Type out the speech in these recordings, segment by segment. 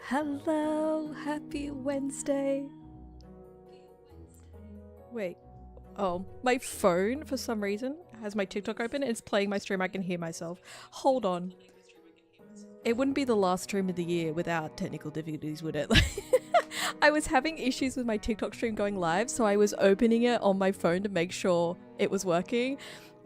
Hello, happy Wednesday. Wait, oh, my phone for some reason has my TikTok open and it's playing my stream. I can hear myself. Hold on. It wouldn't be the last stream of the year without technical difficulties, would it? I was having issues with my TikTok stream going live, so I was opening it on my phone to make sure it was working.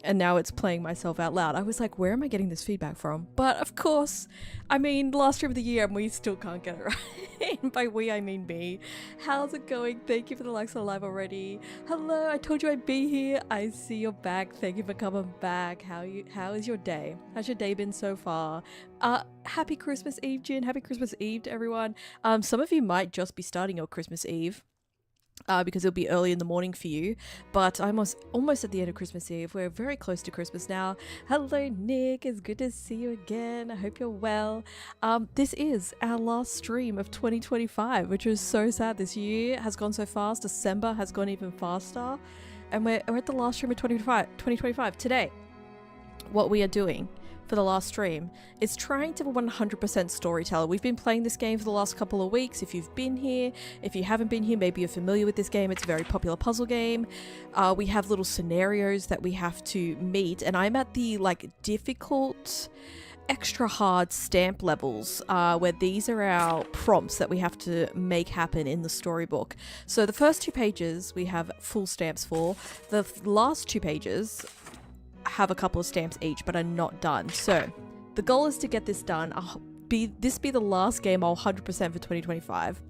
And now it's playing myself out loud. I was like, where am I getting this feedback from? But of course, I mean, last stream of the year and we still can't get it right. By we, I mean me. How's it going? Thank you for the likes on live already. Hello, I told you I'd be here. I see you're back. Thank you for coming back. How is your day? How's your day been so far? Happy Christmas Eve, Jin. Happy Christmas Eve to everyone. Some of you might just be starting your Christmas Eve. Because it'll be early in the morning for you, but I'm almost at the end of Christmas Eve. We're very close to Christmas now. Hello, Nick. It's good to see you again. I hope you're well. This is our last stream of 2025, which is so sad. This year has gone so fast. December has gone even faster, and we're at the last stream of 2025 today. What we are doing for the last stream is trying to 100% Storyteller. We've been playing this game for the last couple of weeks. If you've been here, if you haven't been here, maybe you're familiar with this game. It's a very popular puzzle game. We have little scenarios that we have to meet, and I'm at the difficult extra hard stamp levels where these are our prompts that we have to make happen in the storybook. So the first 2 pages we have full stamps for. The last 2 pages have a couple of stamps each, but are not done. So the goal is to get this done. This be the last game I'll 100% for 2025.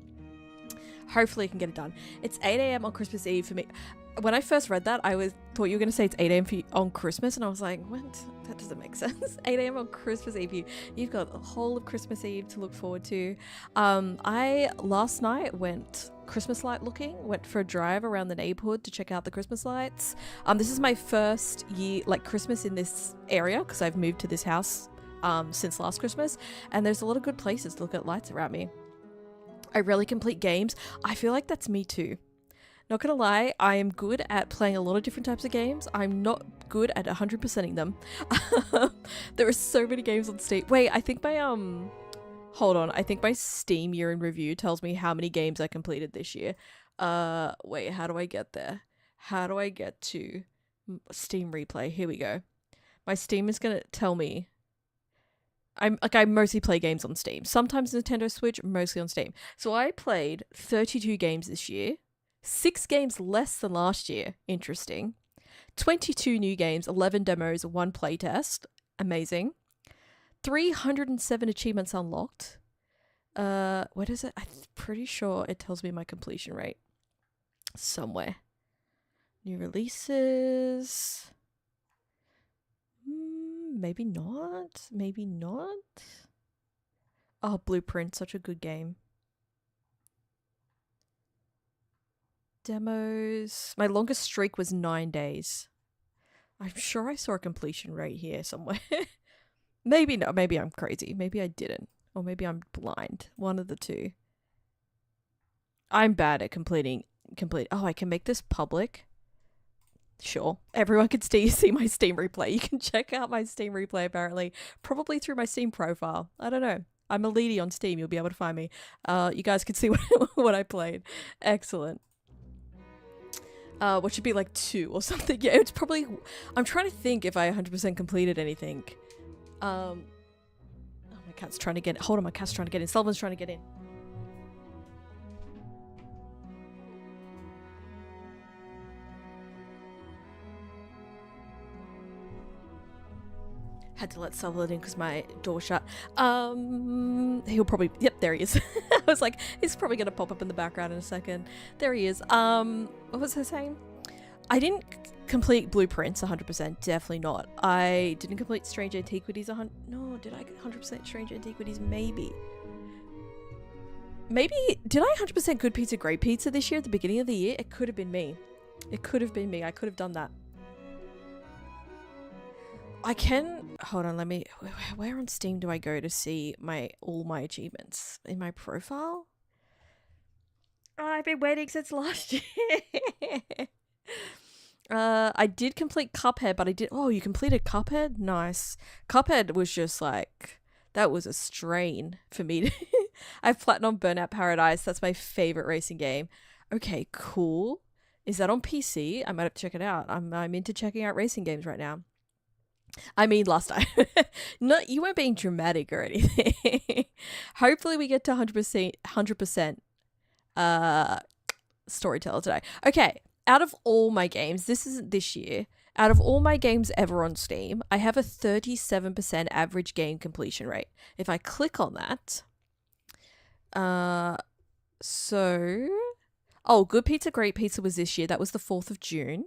Hopefully I can get it done. It's 8 a.m. on Christmas Eve for me. When I first read that, I thought you were going to say it's 8 a.m. on Christmas, and I was like, what? That doesn't make sense. 8 a.m. on Christmas Eve. You've got the whole of Christmas Eve to look forward to. I last night went Christmas light looking, went for a drive around the neighborhood to check out the Christmas lights. This is my first year, Christmas in this area, because I've moved to this house since last Christmas, and there's a lot of good places to look at lights around me. I rarely complete games. I feel like that's me too. Not gonna lie, I am good at playing a lot of different types of games. I'm not good at 100%ing them. There are so many games on Steam. Wait, I think my hold on. I think my Steam year in review tells me how many games I completed this year. Wait, how do I get there? How do I get to Steam replay? Here we go. My Steam is gonna tell me. I mostly play games on Steam. Sometimes Nintendo Switch, mostly on Steam. So I played 32 games this year. 6 games less than last year. Interesting. 22 new games, 11 demos, 1 playtest. Amazing. 307 achievements unlocked. What is it? I'm pretty sure it tells me my completion rate somewhere. New releases. Maybe not. Maybe not. Oh, Blueprint, such a good game. Demos. My longest streak was 9 days. I'm sure I saw a completion rate here somewhere. Maybe not. Maybe I'm crazy. Maybe I didn't. Or maybe I'm blind. One of the two. I'm bad at complete. Oh, I can make this public. Sure. Everyone can see my Steam replay. You can check out my Steam replay apparently. Probably through my Steam profile. I don't know. I'm aleaty on Steam. You'll be able to find me. You guys can see what I played. Excellent. What should be 2 or something. Yeah, it's probably... I'm trying to think if I 100% completed anything. Oh, my cat's trying to get... Hold on, my cat's trying to get in. Sullivan's trying to get in. Had to let Sullivan in because my door shut. He'll probably... Yep, there he is. I was like, he's probably going to pop up in the background in a second. There he is. What was I saying? I didn't complete Blueprints 100%. Definitely not. I didn't complete Strange Antiquities 100%. No, did I 100% Strange Antiquities? Maybe. Did I 100% Good Pizza, Great Pizza this year at the beginning of the year? It could have been me. It could have been me. I could have done that. I can... Hold on, let me... Where on Steam do I go to see all my achievements? In my profile? Oh, I've been waiting since last year. I did complete Cuphead, but I did... Oh, you completed Cuphead? Nice. Cuphead was just that was a strain for me. I've platinum Burnout Paradise. That's my favorite racing game. Okay, cool. Is that on PC? I might have to check it out. I'm into checking out racing games right now. I mean, last time. No, you weren't being dramatic or anything. Hopefully we get to 100% Storyteller today. Okay, out of all my games, this isn't this year. Out of all my games ever on Steam, I have a 37% average game completion rate. If I click on that, Good Pizza, Great Pizza was this year. That was the 4th of June.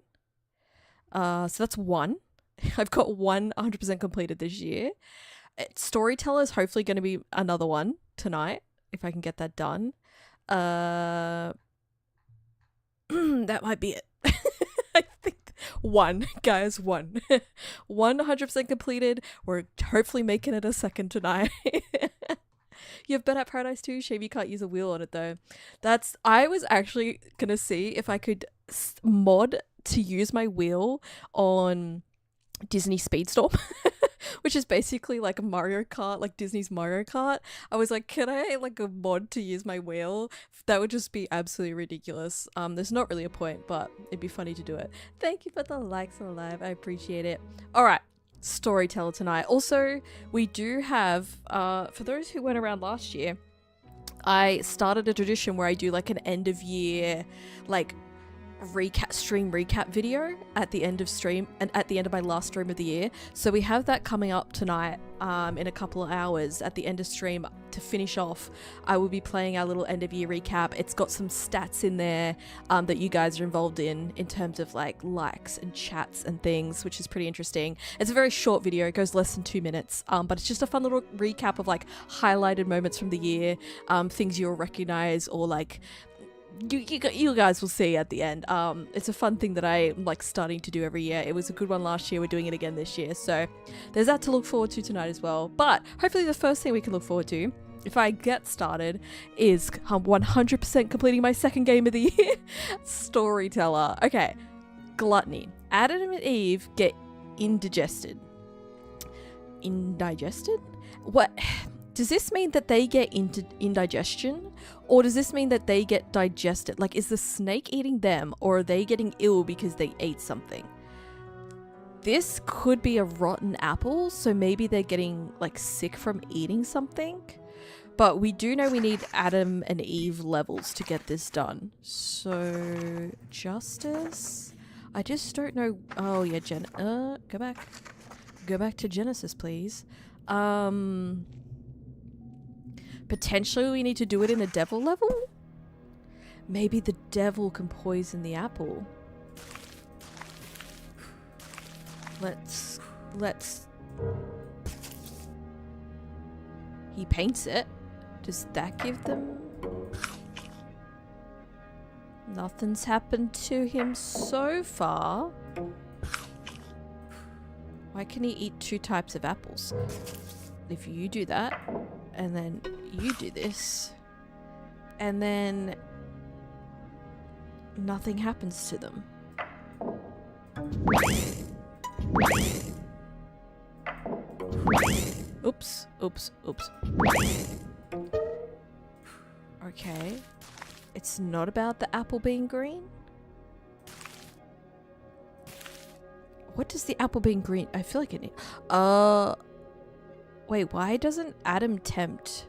So that's one. I've got 100% completed this year. Storyteller is hopefully going to be another one tonight, if I can get that done. That might be it. I think one, guys, one. 100% completed. We're hopefully making it a second tonight. You have Burnout Paradise too? Shame you can't use a wheel on it though. I was actually gonna see if I could mod to use my wheel on Disney Speedstorm, which is basically like a Mario Kart, like Disney's Mario Kart. I was like, can I like a mod to use my wheel? That would just be absolutely ridiculous. There's not really a point, but it'd be funny to do it. Thank you for the likes on the live. I appreciate it. All right. Storyteller tonight. Also, we do have, for those who went around last year, I started a tradition where I do like an end of year, like stream recap video at the end of stream and at the end of my last stream of the year. So we have that coming up tonight in a couple of hours at the end of stream. To finish off, I will be playing our little end of year recap. It's got some stats in there that you guys are involved in terms of like likes and chats and things, which is pretty interesting. It's a very short video. It goes less than 2 minutes, but it's just a fun little recap of like highlighted moments from the year, things you'll recognize or like you guys will see at the end. It's a fun thing that I'm like starting to do every year. It was a good one last year. We're doing it again this year. So there's that to look forward to tonight as well. But hopefully the first thing we can look forward to, if I get started, is 100% completing my second game of the year, Storyteller. Okay, Gluttony. Adam and Eve get indigested. Indigested? What? Does this mean that they get indigestion? Or does this mean that they get digested? Like, is the snake eating them, or are they getting ill because they ate something? This could be a rotten apple, so maybe they're getting, like, sick from eating something. But we do know we need Adam and Eve levels to get this done. So, Justice? I just don't know. Oh, yeah, go back. Go back to Genesis, please. Potentially we need to do it in a devil level? Maybe the devil can poison the apple. Let's... He paints it. Does that give them... Nothing's happened to him so far. Why can he eat 2 types of apples? If you do that, and then you do this, and then nothing happens to them. Oops. Okay. It's not about the apple being green? What does the apple being green... I feel like it... Wait, why doesn't Adam tempt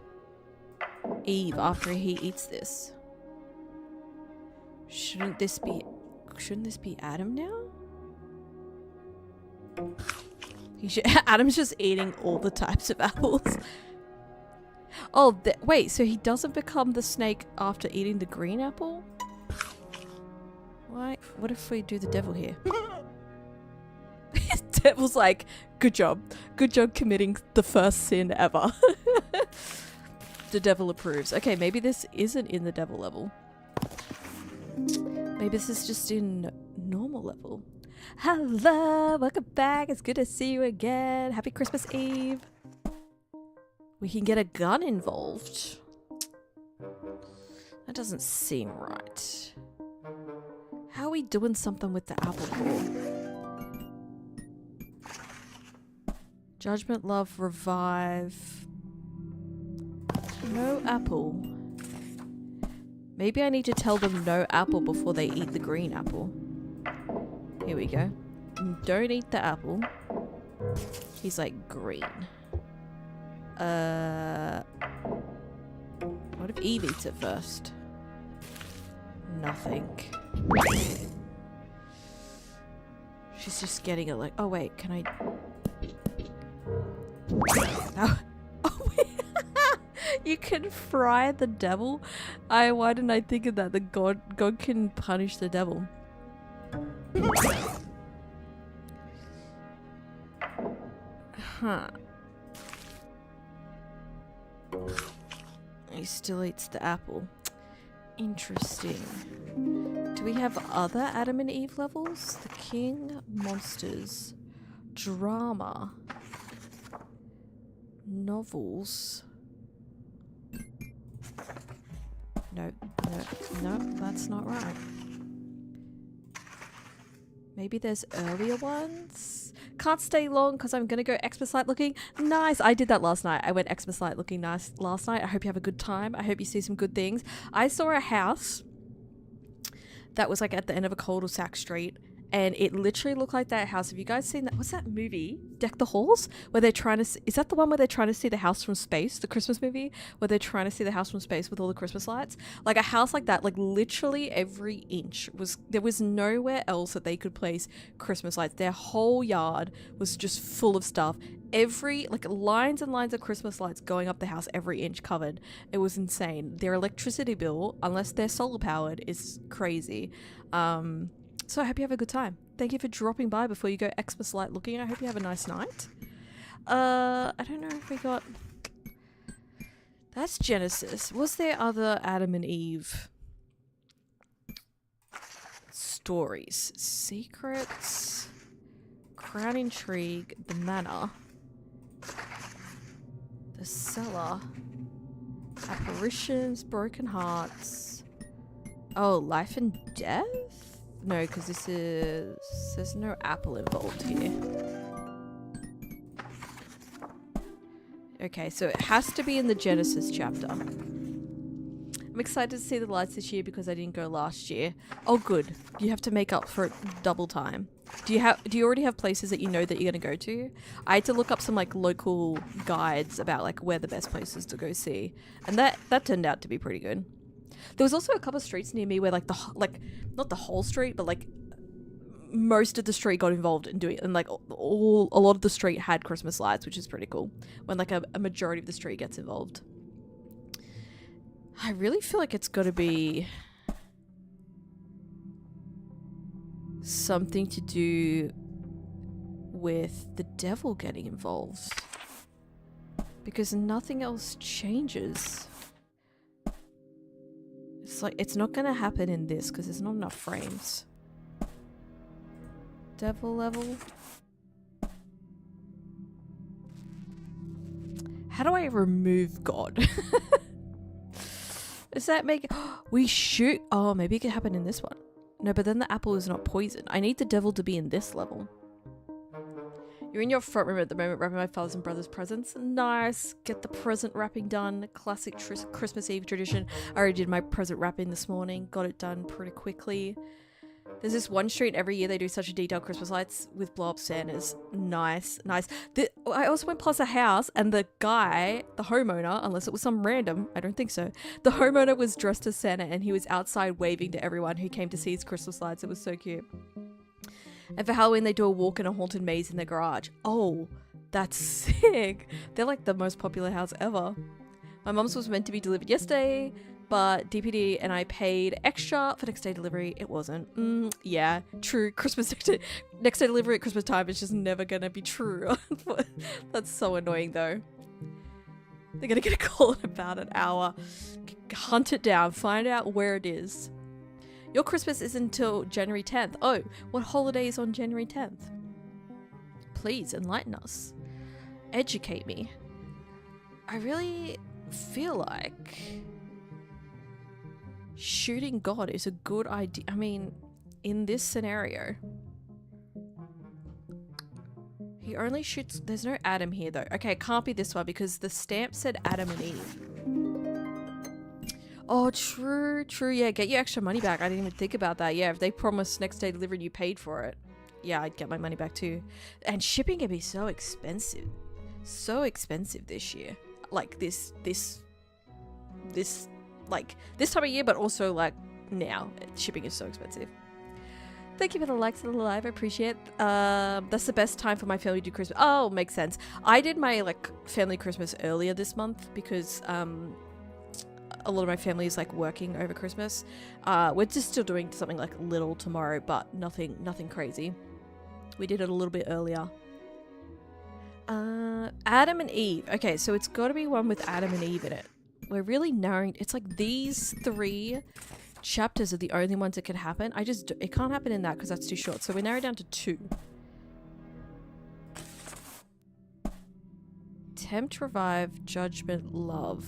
Eve after he eats this? Shouldn't this be Adam now? Adam's just eating all the types of apples. Oh, wait, so he doesn't become the snake after eating the green apple? Why? What if we do the devil here? Devil's like, good job committing the first sin ever. The devil approves. Okay, maybe this isn't in the devil level. Maybe this is just in normal level. Hello, welcome back. It's good to see you again. Happy Christmas Eve. We can get a gun involved. That doesn't seem right. How are we doing something with the apple core? Judgment, love, revive. No apple. Maybe I need to tell them no apple before they eat the green apple. Here we go. Don't eat the apple. He's like, green. What if Eve eats it first? Nothing. She's just getting it like, oh wait, can I? Oh, oh wait. You can fry the devil? Why didn't I think of that? The God can punish the devil. Huh. He still eats the apple. Interesting. Do we have other Adam and Eve levels? The King, monsters, drama, novels. No, that's not right. Maybe there's earlier ones? Can't stay long because I'm going to go Xmas light looking. Nice. I did that last night. I went Xmas light looking nice last night. I hope you have a good time. I hope you see some good things. I saw a house that was like at the end of a cul-de-sac street, and it literally looked like that house. Have you guys seen that? What's that movie? Deck the Halls? Where they're trying to... Is that the one where they're trying to see the house from space? The Christmas movie? Where they're trying to see the house from space with all the Christmas lights? Like a house like that, like literally every inch was... There was nowhere else that they could place Christmas lights. Their whole yard was just full of stuff. Every... Like lines and lines of Christmas lights going up the house, every inch covered. It was insane. Their electricity bill, unless they're solar powered, is crazy. So I hope you have a good time. Thank you for dropping by before you go Xmas light looking. I hope you have a nice night. I don't know if we got... That's Genesis. Was there other Adam and Eve stories? Secrets, Crown Intrigue, The Manor, The Cellar, Apparitions, Broken Hearts. Oh, Life and Death? No, because this is... There's no apple involved here. Okay, so it has to be in the Genesis chapter. I'm excited to see the lights this year because I didn't go last year. Oh, good. You have to make up for it double time. Do you already have places that you know that you're going to go to? I had to look up some like local guides about like where the best places to go see. And that turned out to be pretty good. There was also a couple of streets near me where like not the whole street, but like most of the street got involved in doing it, and like a lot of the street had Christmas lights, which is pretty cool when like a majority of the street gets involved. I really feel like it's got to be something to do with the devil getting involved, because nothing else changes. It's like, it's not going to happen in this because there's not enough frames. Devil level. How do I remove God? Does that make... We shoot... Oh, maybe it could happen in this one. No, but then the apple is not poison. I need the devil to be in this level. You're in your front room at the moment wrapping my father's and brother's presents. Nice. Get the present wrapping done. Classic Christmas Eve tradition. I already did my present wrapping this morning. Got it done pretty quickly. There's this one street every year they do such a detailed Christmas lights with blow up Santas. Nice, nice. I also went past a house and the guy, the homeowner, unless it was some random, I don't think so. The homeowner was dressed as Santa and he was outside waving to everyone who came to see his Christmas lights. It was so cute. And for Halloween, they do a walk in a haunted maze in their garage. Oh, that's sick. They're like the most popular house ever. My mum's was meant to be delivered yesterday, but DPD and I paid extra for next day delivery. It wasn't. Yeah, true. Christmas next day delivery at Christmas time is just never gonna be true. That's so annoying though. They're gonna get a call in about an hour. Hunt it down. Find out where it is. Your Christmas is until January 10th. Oh, what holiday is on January 10th? Please enlighten us. Educate me. I really feel like shooting God is a good idea. I mean, in this scenario, he only shoots... There's no Adam here though. Okay, it can't be this one because the stamp said Adam and Eve. Oh, true, true. Yeah, get your extra money back. I didn't even think about that. Yeah, if they promise next day delivery and you paid for it, yeah, I'd get my money back too. And shipping can be so expensive. So expensive this year. Like this like this time of year, but also like now. Shipping is so expensive. Thank you for the likes of the live. I appreciate it. That's the best time for my family to do Christmas. Oh, makes sense. I did my like family Christmas earlier this month because a lot of my family is like working over Christmas. We're just still doing something like little tomorrow, but nothing crazy. We did it a little bit earlier. Adam and Eve. Okay, so it's got to be one with Adam and Eve in it. We're really narrowing. It's like these 3 chapters are the only ones that can happen. It can't happen in that because that's too short. So we narrow down to 2. Tempt, revive, judgment, love.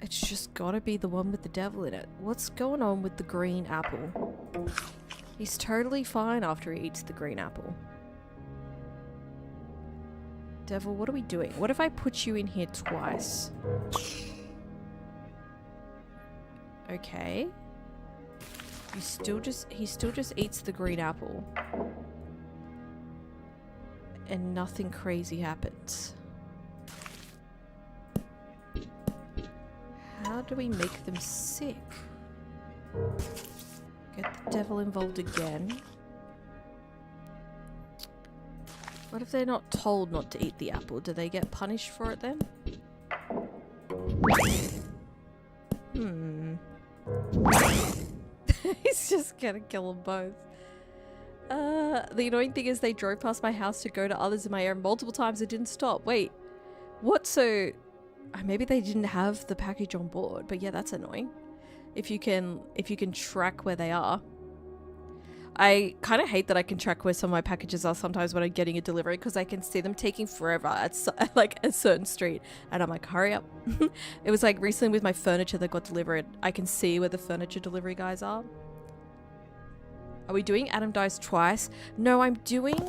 It's just gotta be the one with the devil in it. What's going on with the green apple? He's totally fine after he eats the green apple. Devil, what are we doing? What if I put you in here twice? Okay. He still just eats the green apple. And nothing crazy happens. How do we make them sick? Get the devil involved again. What if they're not told not to eat the apple? Do they get punished for it then? He's just gonna kill them both. The annoying thing is they drove past my house to go to others in my area multiple times. It didn't stop. Wait, what? So maybe they didn't have the package on board, but yeah, that's annoying. If you can track where they are. I kind of hate that I can track where some of my packages are sometimes when I'm getting a delivery because I can see them taking forever at like a certain street and I'm like, hurry up. It was like recently with my furniture that got delivered. I can see where the furniture delivery guys are. Are we doing Adam dies twice? No, I'm doing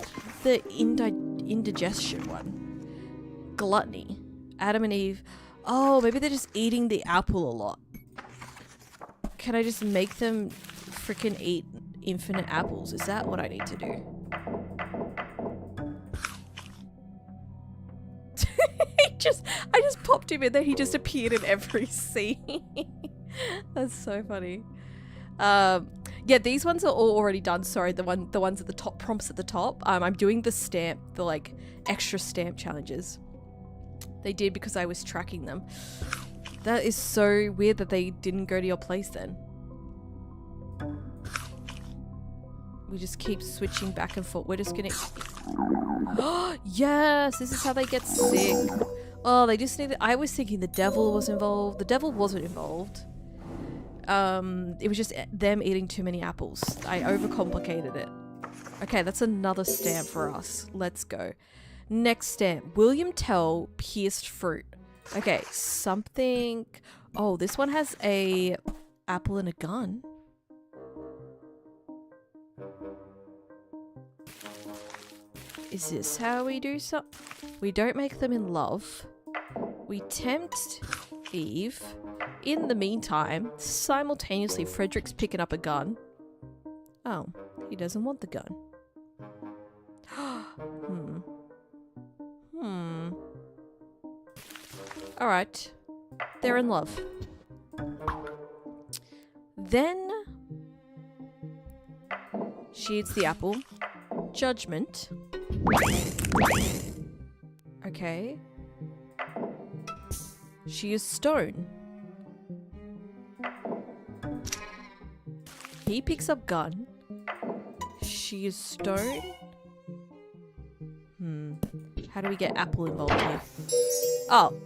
the indigestion one. Gluttony. Adam and Eve. Oh, maybe they're just eating the apple a lot. Can I just make them freaking eat infinite apples? Is that what I need to do? I just popped him in there. He just appeared in every scene. That's so funny. Yeah, these ones are all already done. Sorry, the ones at the top, prompts at the top. I'm doing the like extra stamp challenges. They did because I was tracking them. That is so weird that they didn't go to your place then. We just keep switching back and forth. We're just gonna... Oh, yes! This is how they get sick. Oh, they just needed... I was thinking the devil was involved. The devil wasn't involved. It was just them eating too many apples. I overcomplicated it. Okay, that's another stamp for us. Let's go. Next stamp. William Tell, pierced fruit. Okay, something... Oh, this one has a apple and a gun. Is this how we do something? We don't make them in love. We tempt Eve. In the meantime, simultaneously, Frederick's picking up a gun. Oh, he doesn't want the gun. Alright. They're in love. Then she eats the apple. Judgment. Okay. She is stone. He picks up gun. She is stone. How do we get apple involved here? Oh.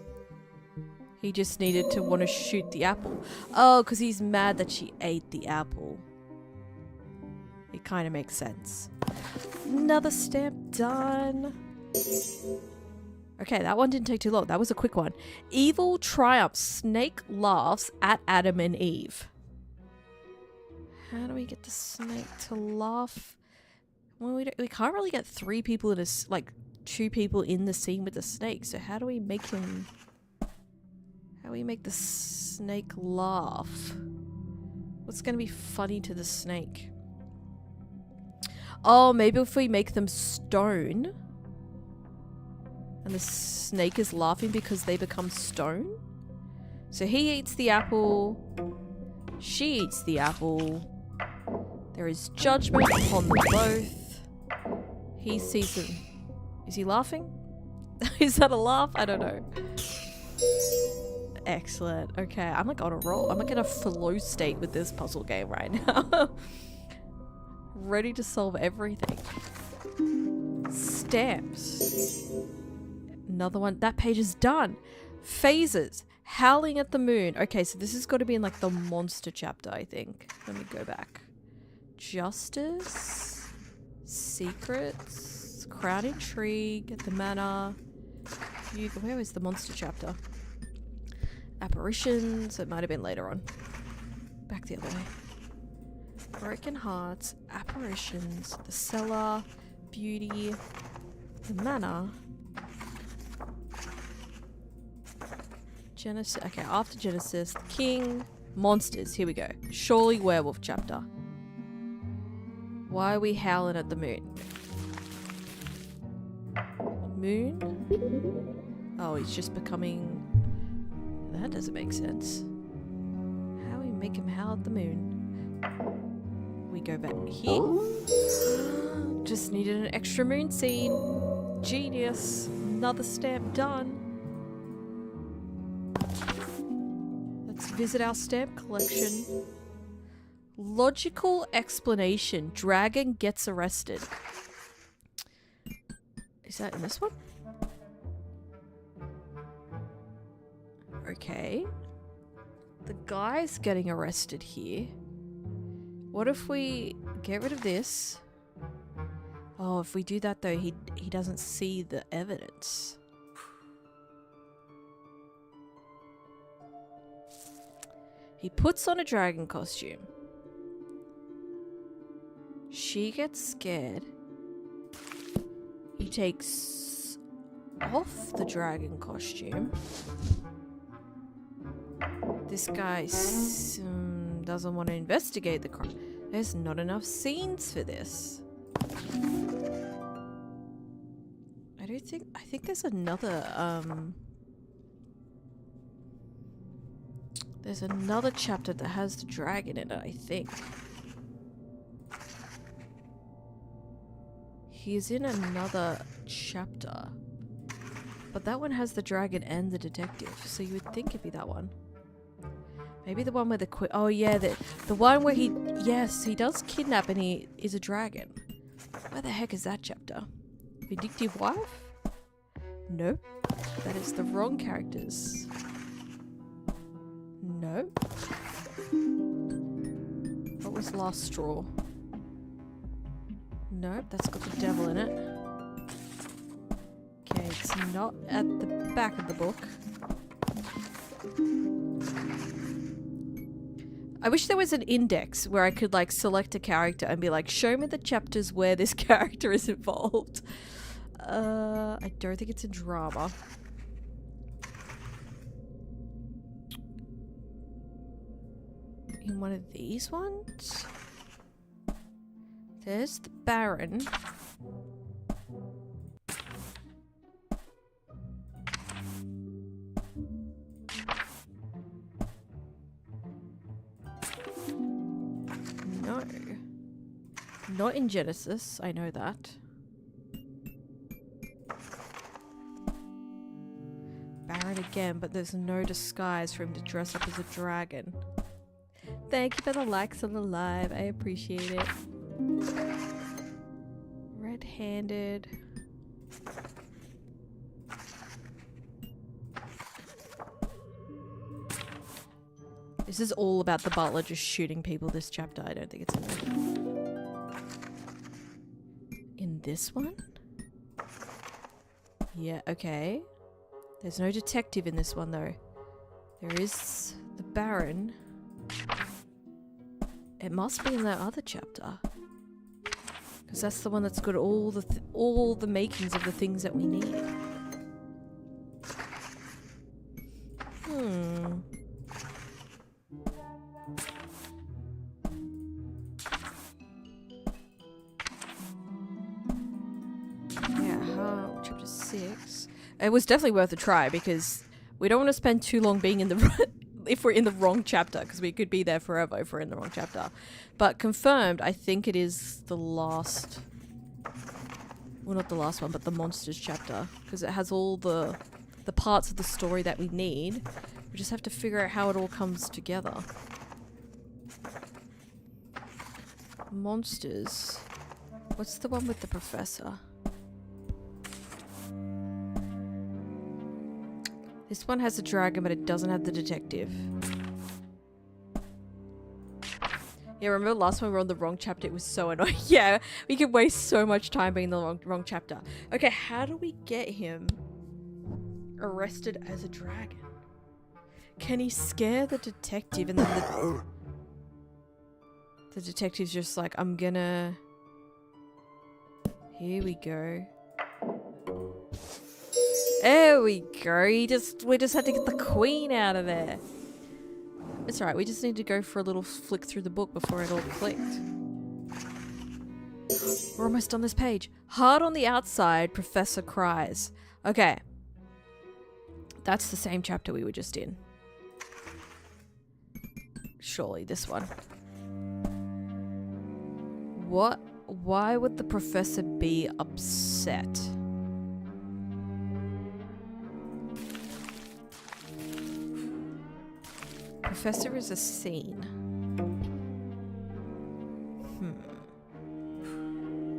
He just needed to want to shoot the apple. Oh, because he's mad that she ate the apple. It kind of makes sense. Another stamp done. Okay, that one didn't take too long. That was a quick one. Evil triumphs. Snake laughs at Adam and Eve. How do we get the snake to laugh? Well, we can't really get 3 people in like 2 people in the scene with the snake. So how do we make him... How we make the snake laugh? What's gonna be funny to the snake? Oh, maybe if we make them stone and the snake is laughing because they become stone? So he eats the apple, she eats the apple, there is judgment upon them both. He sees them. Is he laughing? Is that a laugh? I don't know. Excellent. Okay, I'm like on a roll. I'm like in a flow state with this puzzle game right now. Ready to solve everything. Stamps. Another one. That page is done. Phases. Howling at the moon. Okay, so this has got to be in like the monster chapter, I think. Let me go back. Justice. Secrets. Crowd intrigue. At the manor. Where was the monster chapter? Apparitions. It might have been later on. Back the other way. Broken hearts. Apparitions. The cellar. Beauty. The manor. Genesis. Okay, after Genesis. The king. Monsters. Here we go. Surely werewolf chapter. Why are we howling at the moon? Moon? Oh, he's just becoming... That doesn't make sense. How do we make him howl at the moon? We go back here. Just needed an extra moon scene. Genius. Another stamp done. Let's visit our stamp collection. Logical explanation. Dragon gets arrested. Is that in this one? Okay. The guy's getting arrested here. What if we get rid of this? Oh, if we do that though, he doesn't see the evidence. He puts on a dragon costume. She gets scared. He takes off the dragon costume. This guy doesn't want to investigate the crime. There's not enough scenes for this. I think there's another chapter that has the dragon in it, I think. He's in another chapter. But that one has the dragon and the detective, so you would think it'd be that one. Maybe the one where oh yeah, the one where he does kidnap and he is a dragon. Where the heck is that chapter? Vindictive wife? Nope. That is the wrong characters. Nope. What was last straw? Nope, that's got the devil in it. Okay, it's not at the back of the book. I wish there was an index where I could like select a character and be like, show me the chapters where this character is involved. I don't think it's in drama. In one of these ones? There's the Baron. No. Not in Genesis, I know that. Baron again, but there's no disguise for him to dress up as a dragon. Thank you for the likes on the live, I appreciate it. Red-handed. This is all about the butler just shooting people this chapter. I don't think it's in this one? Yeah, okay. There's no detective in this one though. There is the Baron. It must be in that other chapter. Because that's the one that's got all the makings of the things that we need. Chapter 6. It was definitely worth a try because we don't want to spend too long being in the if we're in the wrong chapter, because we could be there forever if we're in the wrong chapter. But confirmed, I think it is the last. Well, not the last one, but the monsters chapter, because it has all the parts of the story that we need. We just have to figure out how it all comes together. Monsters. What's the one with the professor? This one has a dragon, but it doesn't have the detective. Yeah, remember last time we were on the wrong chapter? It was so annoying. Yeah, we could waste so much time being in the wrong chapter. Okay, how do we get him arrested as a dragon? Can he scare the detective and then the detective's just like, I'm gonna... Here we go. There we go. We just had to get the queen out of there. It's alright, we just need to go for a little flick through the book before it all clicked. We're almost on this page. Hard on the outside, Professor cries. Okay. That's the same chapter we were just in. Surely this one. What? Why would the professor be upset? Professor is a scene.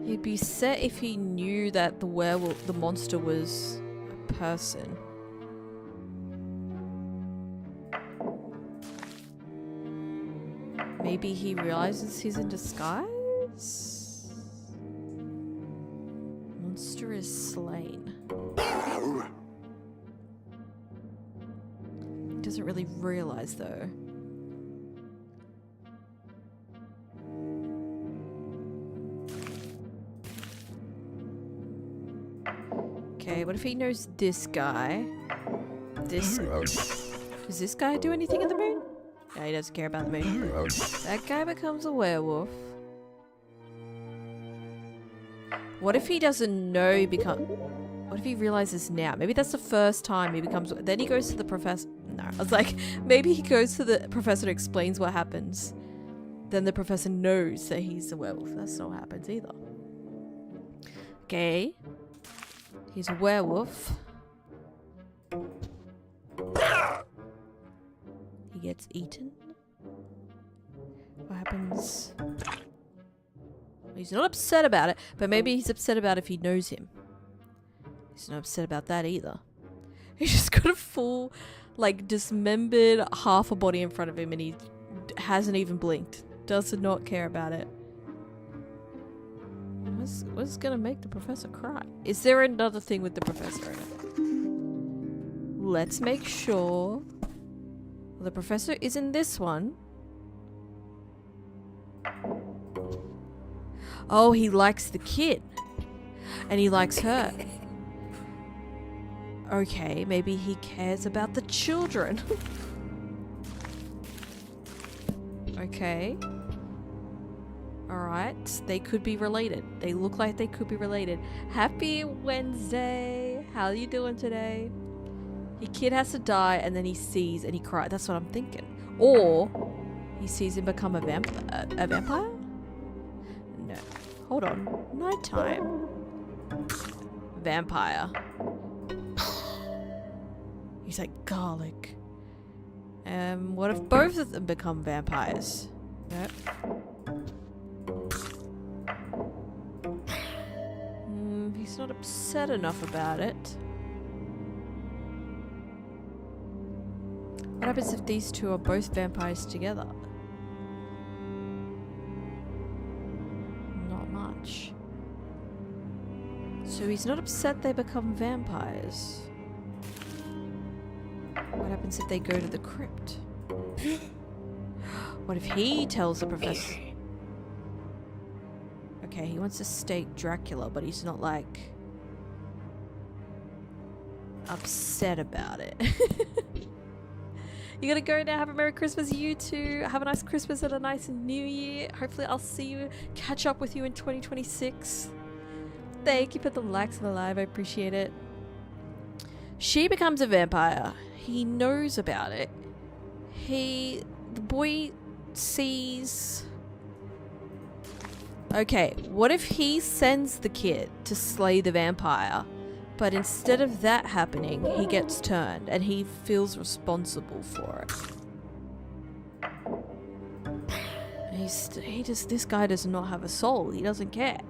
He'd be set if he knew that the werewolf, the monster, was a person. Maybe he realizes he's in disguise? Monster is slain. Doesn't really realize though. Okay, what if he knows this guy? Does this guy do anything in the moon? No, he doesn't care about the moon. That guy becomes a werewolf. What if he doesn't know he become... What if he realizes now? Maybe that's the first time he becomes... Then he goes to the professor... No, I was like, maybe he goes to the professor and explains what happens. Then the professor knows that he's a werewolf. That's not what happens either. Okay. He's a werewolf. He gets eaten. What happens? He's not upset about it, but maybe he's upset about if he knows him. He's not upset about that either. He's just got a full, like, dismembered half a body in front of him and he hasn't even blinked. Does not care about it. What's gonna make the professor cry? Is there another thing with the professor in it? Let's make sure. Well, the professor is in this one. Oh, he likes the kid. And he likes her. Okay, maybe he cares about the children. Okay. Alright, they could be related. They look like they could be related. Happy Wednesday! How are you doing today? Your kid has to die and then he sees and he cries. That's what I'm thinking. Or he sees him become a vampire? A vampire? No. Hold on. Nighttime. Vampire. He's like garlic. What if both of them become vampires? Nope. He's not upset enough about it. What happens if these two are both vampires together? Not much. So he's not upset they become vampires. What happens if they go to the crypt? What if he tells the professor? Okay, he wants to stake Dracula, but he's not like upset about it. You gotta go now. Have a Merry Christmas, you two. Have a nice Christmas and a nice New Year. Hopefully I'll see you, catch up with you in 2026. Thank you for the likes and the live. I appreciate it. She becomes a vampire. He knows about it. The boy sees... Okay, what if he sends the kid to slay the vampire, but instead of that happening, he gets turned and he feels responsible for it. This guy does not have a soul. He doesn't care.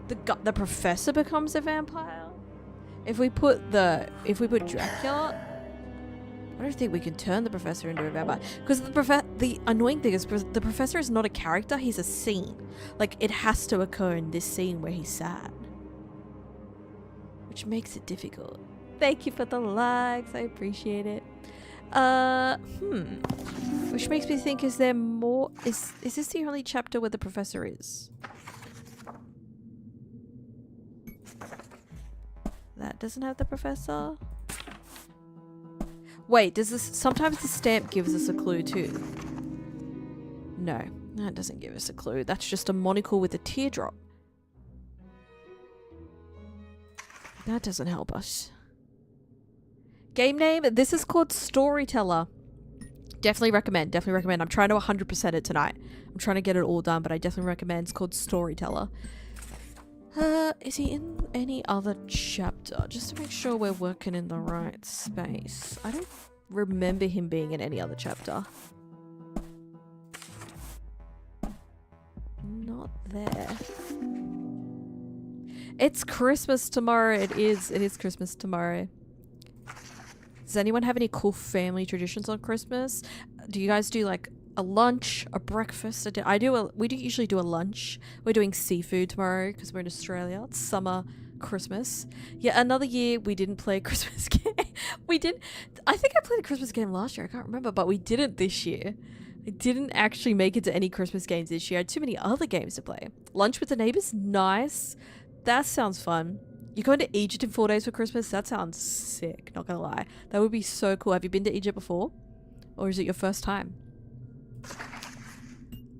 The professor becomes a vampire? If we put Dracula, I don't think we can turn the professor into a vampire, because the annoying thing is the professor is not a character, he's a scene. Like, it has to occur in this scene where he's sad, which makes it difficult. Thank you for the likes, I appreciate it. Which makes me think, is there more? Is this the only chapter where the professor is? That doesn't have the professor. Wait, sometimes the stamp gives us a clue too. No, that doesn't give us a clue. That's just a monocle with a teardrop. That doesn't help us. Game name, this is called Storyteller. Definitely recommend, I'm trying to 100% it tonight. I'm trying to get it all done, but I definitely recommend. It's called Storyteller. Is he in any other chapter? Just to make sure we're working in the right space. I don't remember him being in any other chapter. Not there. It's Christmas tomorrow. It is Christmas tomorrow. Does anyone have any cool family traditions on Christmas? Do you guys do like a lunch, a breakfast? We usually do a lunch. We're doing seafood tomorrow because we're in Australia. It's summer Christmas. Yeah, another year we didn't play a Christmas game. I think I played a Christmas game last year. I can't remember, but we didn't this year. I didn't actually make it to any Christmas games this year. I had too many other games to play. Lunch with the neighbors? Nice. That sounds fun. You're going to Egypt in 4 days for Christmas? That sounds sick, not gonna lie. That would be so cool. Have you been to Egypt before? Or is it your first time?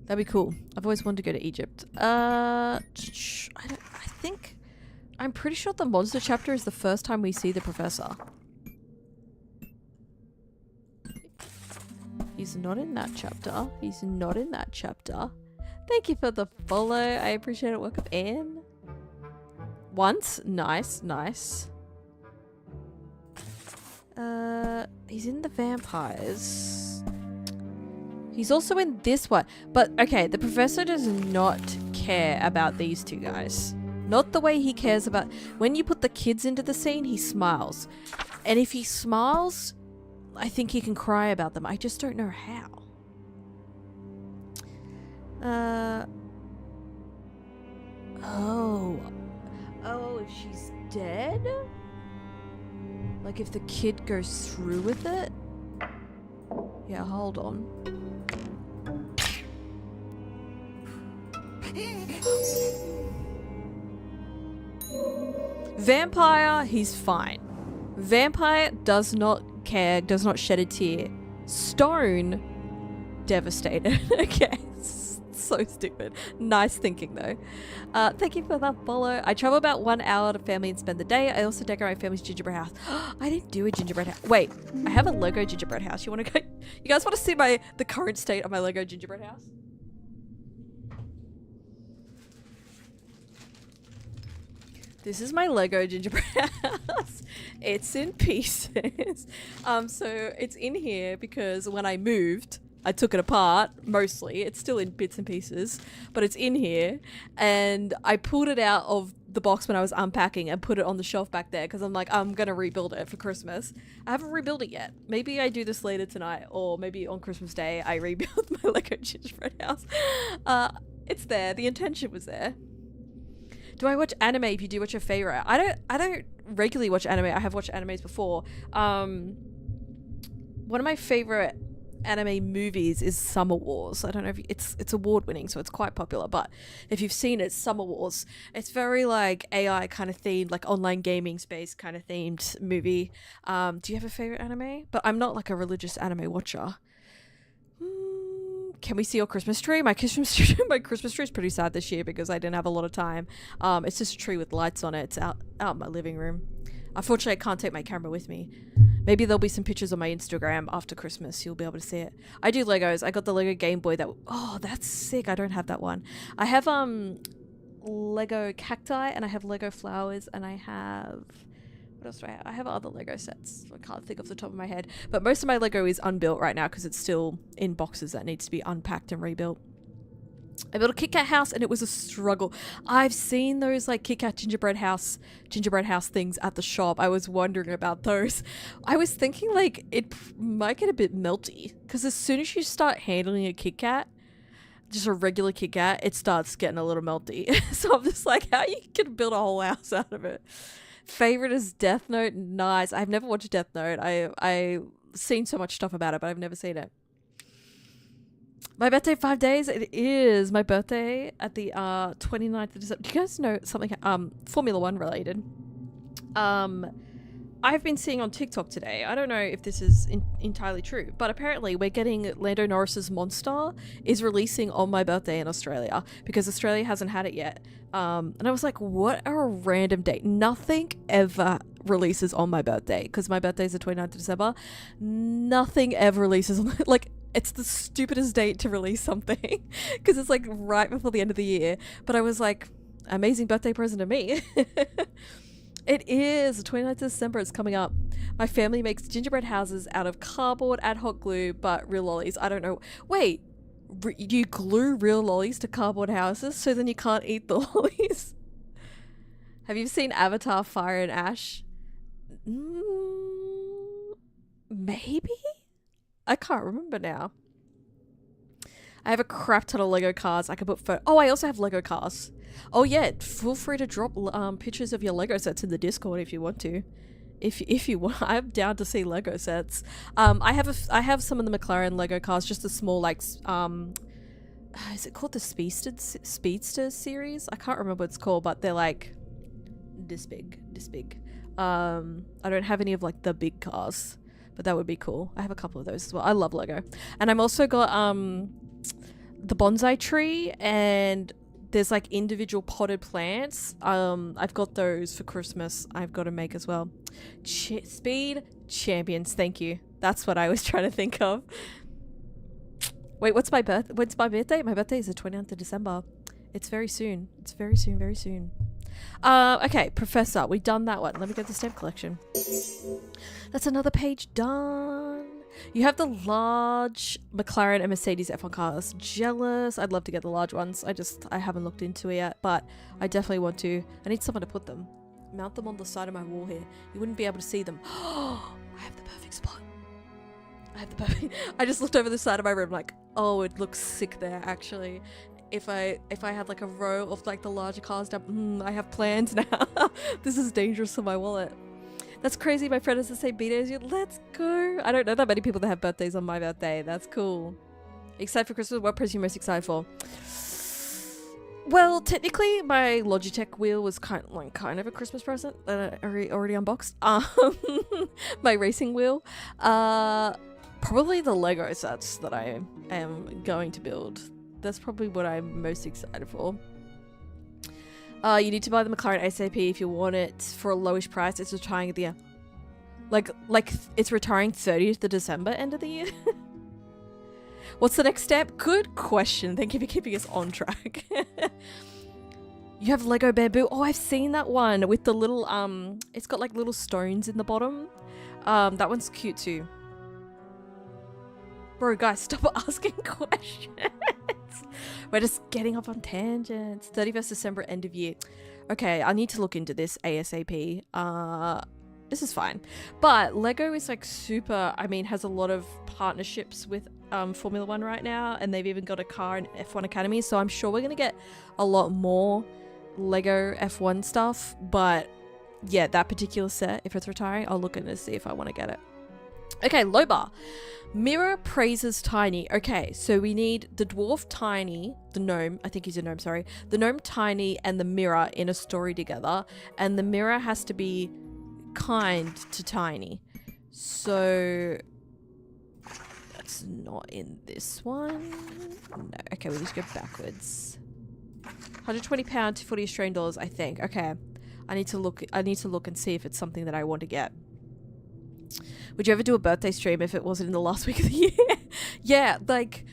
That'd be cool. I've always wanted to go to Egypt. I'm pretty sure the monster chapter is the first time we see the professor. He's not in that chapter. He's not in that chapter. Thank you for the follow. I appreciate it. Welcome in. Once. Nice, nice. He's in the vampires. He's also in this one. But, okay, the professor does not care about these two guys. Not the way he cares about... When you put the kids into the scene, he smiles. And if he smiles, I think he can cry about them. I just don't know how. Oh, if she's dead? Like if the kid goes through with it? Yeah, hold on. Vampire, he's fine. Vampire does not care, does not shed a tear. Stone, devastated. Okay, so stupid. Nice thinking though. Thank you for that follow. I travel about 1 hour to family and spend the day. I also decorate my family's gingerbread house. I didn't do a gingerbread house. Wait, I have a Lego gingerbread house. You want to go? You guys want to see the current state of my Lego gingerbread house? This is my Lego gingerbread house. It's in pieces. So it's in here because when I moved, I took it apart, mostly. It's still in bits and pieces, but it's in here. And I pulled it out of the box when I was unpacking and put it on the shelf back there because I'm like, I'm going to rebuild it for Christmas. I haven't rebuilt it yet. Maybe I do this later tonight, or maybe on Christmas Day I rebuild my Lego gingerbread house. It's there. The intention was there. Do I watch anime? If you do, what's your favorite? I don't regularly watch anime. I have watched animes before. One of my favorite anime movies is Summer Wars. I don't know if it's award winning, so it's quite popular, but if you've seen it, Summer Wars. It's very like AI kind of themed, like online gaming space kind of themed movie. Do you have a favorite anime? But I'm not like a religious anime watcher. can we see your Christmas tree? My Christmas tree, my Christmas tree is pretty sad this year because I didn't have a lot of time. It's just a tree with lights on it. It's out in my living room. Unfortunately, I can't take my camera with me. Maybe there'll be some pictures on my Instagram after Christmas. You'll be able to see it. I do Legos. I got the Lego Game Boy that... Oh, that's sick. I don't have that one. I have Lego cacti, and I have Lego flowers, and I have... What else do I have? I have other Lego sets. I can't think off the top of my head. But most of my Lego is unbuilt right now because it's still in boxes that needs to be unpacked and rebuilt. I built a Kit Kat house and it was a struggle. I've seen those like Kit Kat gingerbread house things at the shop. I was wondering about those. I was thinking like it might get a bit melty because as soon as you start handling a Kit Kat, just a regular Kit Kat, it starts getting a little melty. So I'm just like, how you can build a whole house out of it? Favorite is Death Note. Nice. I've never watched Death Note. I've seen so much stuff about it, but I've never seen it. My birthday 5 days. It is my birthday at the 29th of December. Do you guys know something Formula 1 related? I've been seeing on TikTok today, I don't know if this is entirely true, but apparently we're getting Lando Norris's Monster is releasing on my birthday in Australia because Australia hasn't had it yet. And I was like, what a random date. Nothing ever releases on my birthday because my birthday is the 29th of December. Nothing ever releases on like it's the stupidest date to release something because it's like right before the end of the year. But I was like, amazing birthday present to me. It is the 29th of December. It's coming up. My family makes gingerbread houses out of cardboard, ad hoc glue, but real lollies. I don't know. Wait, you glue real lollies to cardboard houses so then you can't eat the lollies? Have you seen Avatar Fire and Ash? Maybe? I can't remember now. I have a crap ton of Lego cars. I can put Oh, I also have Lego cars. Oh yeah, feel free to drop pictures of your Lego sets in the Discord if you want to. If you want, I'm down to see Lego sets. I have some of the McLaren Lego cars, just the small like is it called the Speedster series? I can't remember what it's called, but they're like this big. I don't have any of like the big cars, but that would be cool. I have a couple of those as well. I love Lego, and I'm also got the bonsai tree, and there's like individual potted plants. I've got those for Christmas. I've got to make as well. Speed champions. Thank you. That's what I was trying to think of. Wait, when's my birthday? My birthday is the 29th of December. It's very soon. It's very soon, very soon. Okay, Professor. We've done that one. Let me get the stamp collection. That's another page done. You have the large McLaren and Mercedes F1 cars. Jealous. I'd love to get the large ones. I haven't looked into it yet, but I definitely want to. I need someone to put them. Mount them on the side of my wall here. You wouldn't be able to see them. I have the perfect spot. I just looked over the side of my room like, oh, it looks sick there actually. If I had like a row of like the larger cars down, I have plans now. This is dangerous for my wallet. That's crazy. My friend has the same birthday as you. Let's go. I don't know that many people that have birthdays on my birthday. That's cool. Excited for Christmas? What present are you most excited for? Well, technically, my Logitech wheel was kind of a Christmas present that I already unboxed. My racing wheel. Probably the Lego sets that I am going to build. That's probably what I'm most excited for. You need to buy the McLaren ASAP if you want it for a lowish price. It's retiring at the end. Like it's retiring 30th of December, end of the year. What's the next step? Good question. Thank you for keeping us on track. You have Lego bamboo. Oh, I've seen that one with the little it's got like little stones in the bottom. That one's cute too. Bro, guys, stop asking questions. We're just getting off on tangents. 31st December, end of year. Okay, I need to look into this ASAP. This is fine. But Lego is like super, has a lot of partnerships with Formula 1 right now. And they've even got a car in F1 Academy. So I'm sure we're going to get a lot more Lego F1 stuff. But yeah, that particular set, if it's retiring, I'll look into to see if I want to get it. Okay, Loba. Mirror praises Tiny. Okay, so we need the dwarf Tiny, the gnome, I think he's a gnome, sorry. The gnome Tiny and the mirror in a story together. And the mirror has to be kind to Tiny. So That's not in this one. No. Okay, we need to go backwards. £120 to 40 Australian dollars, I think. Okay. I need to look and see if it's something that I want to get. Would you ever do a birthday stream if it wasn't in the last week of the year? Yeah, like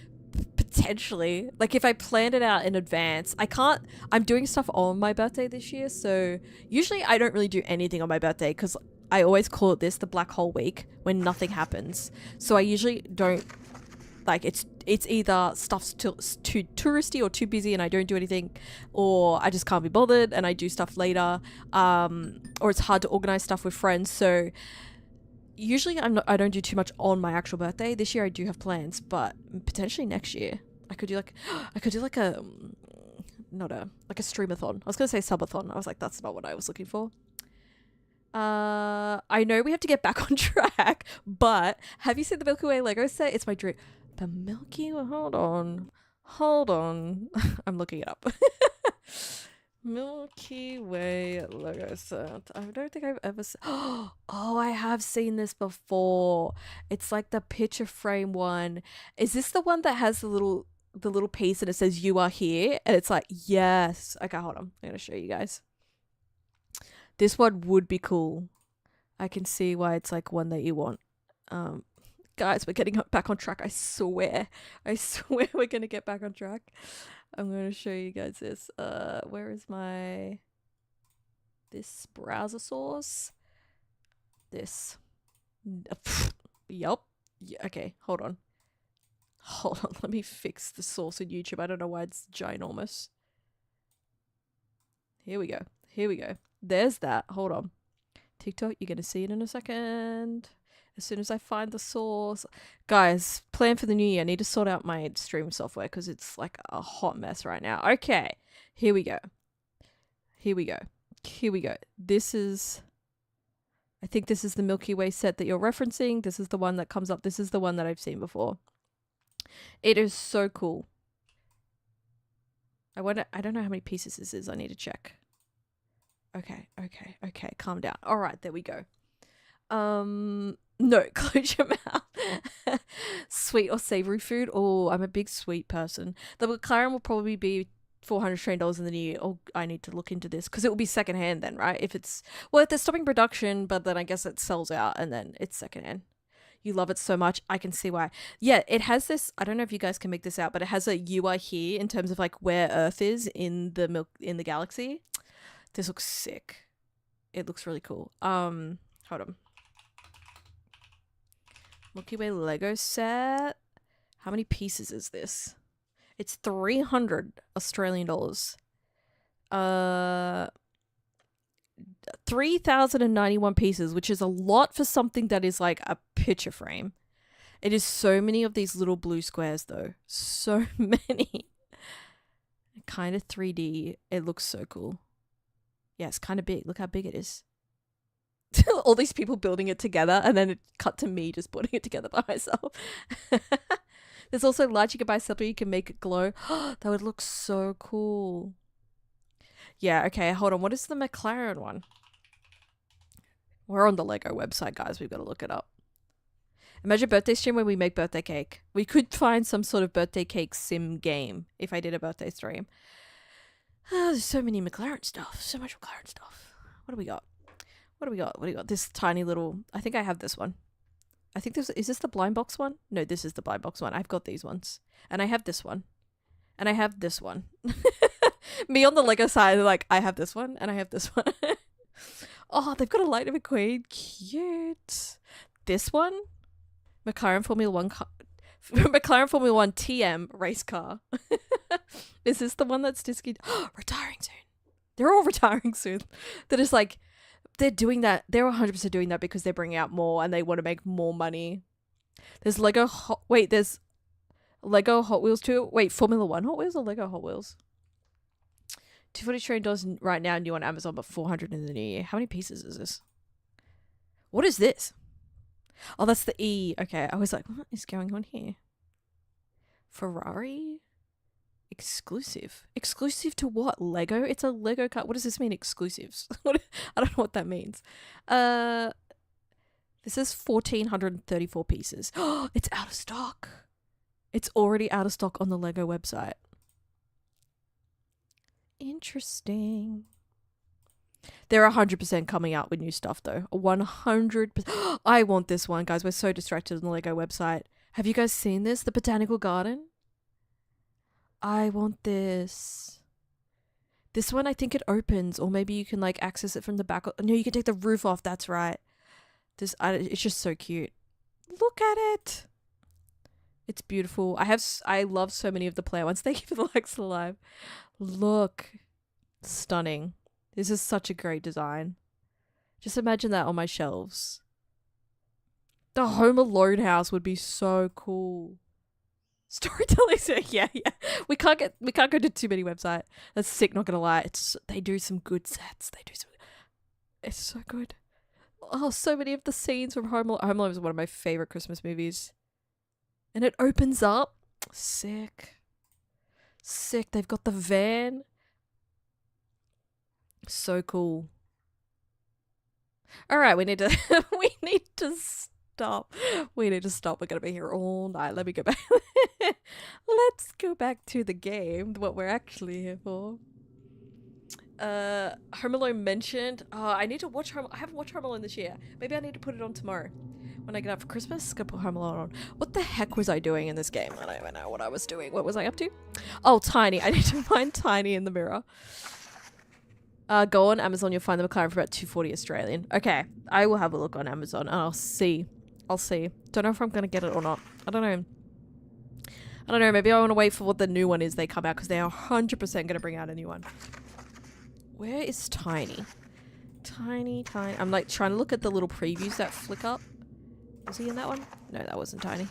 potentially. Like if I planned it out in advance. I'm doing stuff on my birthday this year, so usually I don't really do anything on my birthday because I always call it the black hole week when nothing happens. So I usually don't, like, it's either stuff's too touristy or too busy and I don't do anything, or I just can't be bothered and I do stuff later, or it's hard to organize stuff with friends. So usually I don't do too much on my actual birthday. This year I do have plans, but potentially next year I could do like a streamathon. I was gonna say subathon. I was like, that's not what I was looking for. I know we have to get back on track, but have you seen the Milky Way Lego set? It's my dream. The Milky Way, hold on. I'm looking it up. Milky Way Lego set. I don't think I've ever oh, I have seen this before. It's like the picture frame one. Is this the one that has the little piece and it says "You are here"? And it's like, yes. Okay, hold on. I'm gonna show you guys. This one would be cool. I can see why it's like one that you want. Guys, we're getting back on track. I swear we're gonna get back on track. I'm gonna show you guys this. Where is this browser source? This. Yup. Yeah, okay, hold on. Let me fix the source in YouTube. I don't know why it's ginormous. Here we go. There's that. Hold on. TikTok, you're going to see it in a second. As soon as I find the source. Guys, plan for the new year. I need to sort out my stream software because it's like a hot mess right now. Okay. Here we go. This is... I think this is the Milky Way set that you're referencing. This is the one that comes up. This is the one that I've seen before. It is so cool. I don't know how many pieces this is. I need to check. Okay. Calm down. All right, there we go. No, close your mouth. Sweet or savory food? Oh, I'm a big sweet person. The McLaren will probably be $400 in the new year. Oh, I need to look into this because it will be secondhand then, right? If they're stopping production, but then I guess it sells out and then it's secondhand. You love it so much. I can see why. Yeah, it has this. I don't know if you guys can make this out, but it has a "You are here" in terms of like where Earth is in the galaxy. This looks sick. It looks really cool. Hold on. Milky Way Lego set. How many pieces is this? It's 300 Australian dollars. 3,091 pieces, which is a lot for something that is like a picture frame. It is so many of these little blue squares though. So many. Kind of 3D. It looks so cool. Yeah, it's kind of big. Look how big it is. All these people building it together and then it cut to me just putting it together by myself. There's also lights you can buy separately. You can make it glow. That would look so cool. Yeah, okay, hold on. What is the McLaren one? We're on the Lego website, guys. We've got to look it up. Imagine a birthday stream where we make birthday cake. We could find some sort of birthday cake sim game if I did a birthday stream. There's so many McLaren stuff. So much McLaren stuff. What do we got? This tiny little... I think I have this one. I think is this the blind box one? No, this is the blind box one. I've got these ones. And I have this one. And I have this one. Me on the Lego side, like, I have this one and I have this one. Oh, they've got a Lightning McQueen. Cute. This one? McLaren Formula 1 TM race car. Is this the one that's just retiring soon? They're all retiring soon. They're just like... They're doing that. They're 100% doing that because they're bringing out more and they want to make more money. There's there's Lego Hot Wheels too. Wait, Formula 1 Hot Wheels or Lego Hot Wheels? $240 right now new on Amazon, but 400 in the new year. How many pieces is this? What is this? Oh, that's the E. Okay, I was like, what is going on here? Ferrari? Exclusive. Exclusive to what? Lego? It's a Lego car. What does this mean, exclusives? I don't know what that means. This is 1,434 pieces. Oh, it's out of stock. It's already out of stock on the Lego website. Interesting. They're 100% coming out with new stuff though. 100%. I want this one, guys. We're so distracted on the Lego website. Have you guys seen this? The Botanical Garden? I want this. This one, I think it opens, or maybe you can like access it from the back. No, you can take the roof off. That's right. It's just so cute. Look at it. It's beautiful. I love so many of the player ones. Thank you for the likes alive. Look. Stunning. This is such a great design. Just imagine that on my shelves. The Home Alone house would be so cool. Storyteller, yeah. We can't go to too many websites. That's sick, not gonna lie. They do some good sets. It's so good. Oh, so many of the scenes from Home Alone. Home Alone is one of my favorite Christmas movies. And it opens up. Sick. They've got the van. So cool. All right, we need to stop. We're gonna be here all night. Let me go back. Let's go back to the game. What we're actually here for. Home Alone mentioned. I need to watch I haven't watched Home Alone this year. Maybe I need to put it on tomorrow. When I get up for Christmas, gonna put Home Alone on. What the heck was I doing in this game? I don't even know what I was doing. What was I up to? Oh, Tiny. I need to find Tiny in the mirror. Go on Amazon. You'll find the McLaren for about $240 Australian. Okay, I will have a look on Amazon and I'll see. Don't know if I'm gonna get it or not. I don't know. Maybe I want to wait for what the new one is they come out, because they are 100% gonna bring out a new one. Where is Tiny? Tiny. I'm like trying to look at the little previews that flick up. Was he in that one? No, that wasn't Tiny.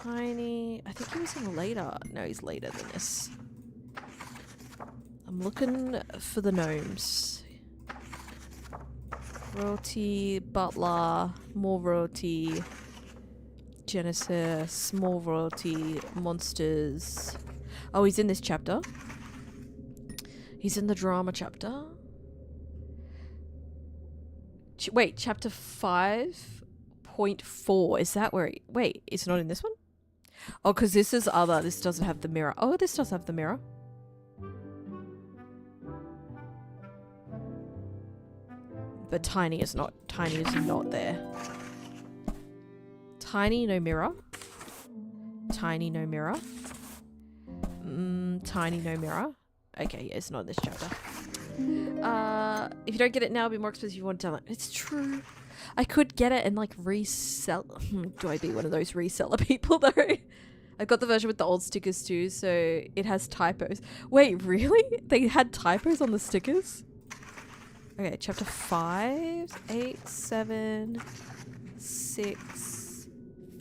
Tiny. I think he was in later. No, he's later than this. I'm looking for the gnomes. Royalty, Butler, more royalty, Genesis, more royalty, monsters. Oh, he's in this chapter. He's in the drama chapter. Wait, chapter 5.4. Is that where wait, it's not in this one? Oh, because this is other. This doesn't have the mirror. Oh, this does have the mirror. But Tiny is not there. Tiny, no mirror. Tiny, no mirror. Tiny, no mirror. Okay, yeah, it's not in this chapter. If you don't get it now, it'll be more expensive if you want to tell it. It's true. I could get it and like resell. Do I be one of those reseller people though? I got the version with the old stickers too, so it has typos. Wait, really? They had typos on the stickers? Okay, chapter 5, 8, 7, 6,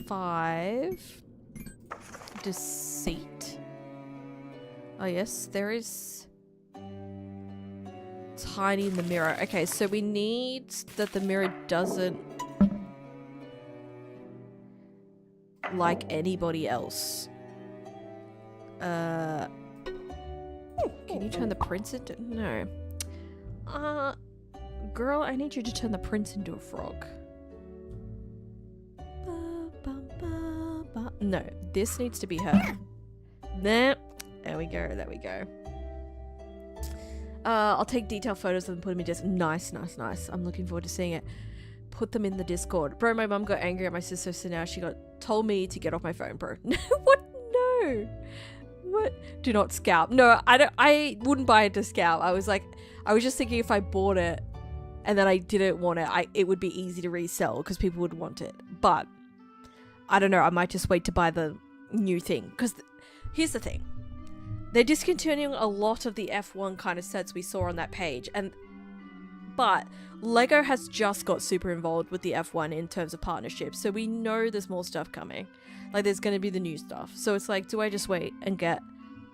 5. Deceit. Oh yes, there is Tiny in the mirror. Okay, so we need that the mirror doesn't like anybody else. Can you turn the prince into... No. Girl, I need you to turn the prince into a frog. No, this needs to be her. There we go. I'll take detailed photos and put them in Discord. Nice. I'm looking forward to seeing it. Put them in the Discord. Bro, my mum got angry at my sister, so now she told me to get off my phone, bro. What? No. What? Do not scalp. No, I wouldn't buy it to scalp. I was just thinking if I bought it and then I didn't want it, it would be easy to resell because people would want it. But I don't know. I might just wait to buy the new thing, because here's the thing. They're discontinuing a lot of the F1 kind of sets we saw on that page, but Lego has just got super involved with the F1 in terms of partnerships, so we know there's more stuff coming. Like, there's going to be the new stuff. So it's like, do I just wait and get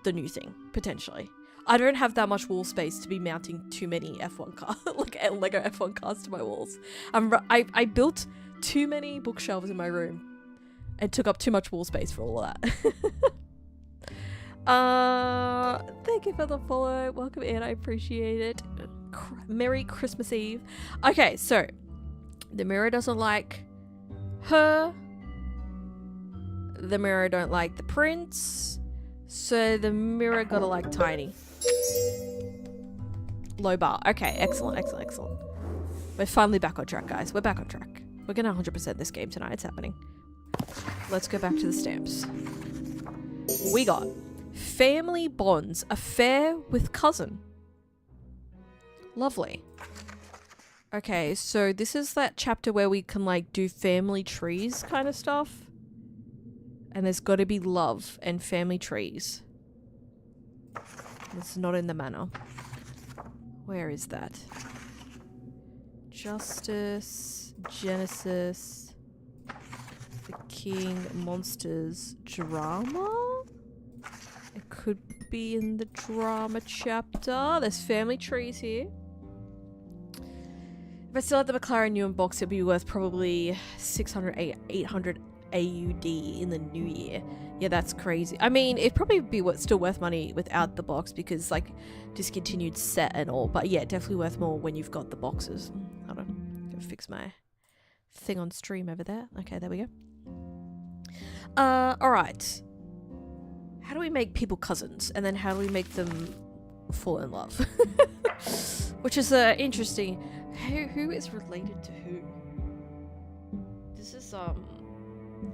the new thing, potentially? I don't have that much wall space to be mounting too many F1 cars, like Lego F1 cars to my walls. I built too many bookshelves in my room and took up too much wall space for all of that. Thank you for the follow. Welcome in. I appreciate it. Merry Christmas Eve. Okay, so The mirror doesn't like her. The mirror don't like the prince. So the mirror gotta like Tiny. Low bar. Okay, excellent, excellent, excellent. We're finally back on track, guys. We're back on track. We're gonna 100% this game tonight. It's happening. Let's go back to the stamps. We got family bonds, affair with cousin. Lovely. Okay, so this is that chapter where we can like do family trees kind of stuff. And there's got to be love and family trees. It's not in the manor. Where is that? Justice, Genesis, the King, Monsters, Drama? It could be in the drama chapter. There's family trees here. If I still had the McLaren Ewan box, it'd be worth probably 600, 800 AUD in the new year. Yeah, that's crazy. I mean, it'd probably be still worth money without the box because, like, discontinued set and all. But yeah, definitely worth more when you've got the boxes. Hold on. Gotta fix my thing on stream over there. Okay, there we go. Alright. How do we make people cousins? And then how do we make them fall in love? Which is interesting. Who is related to who? This is,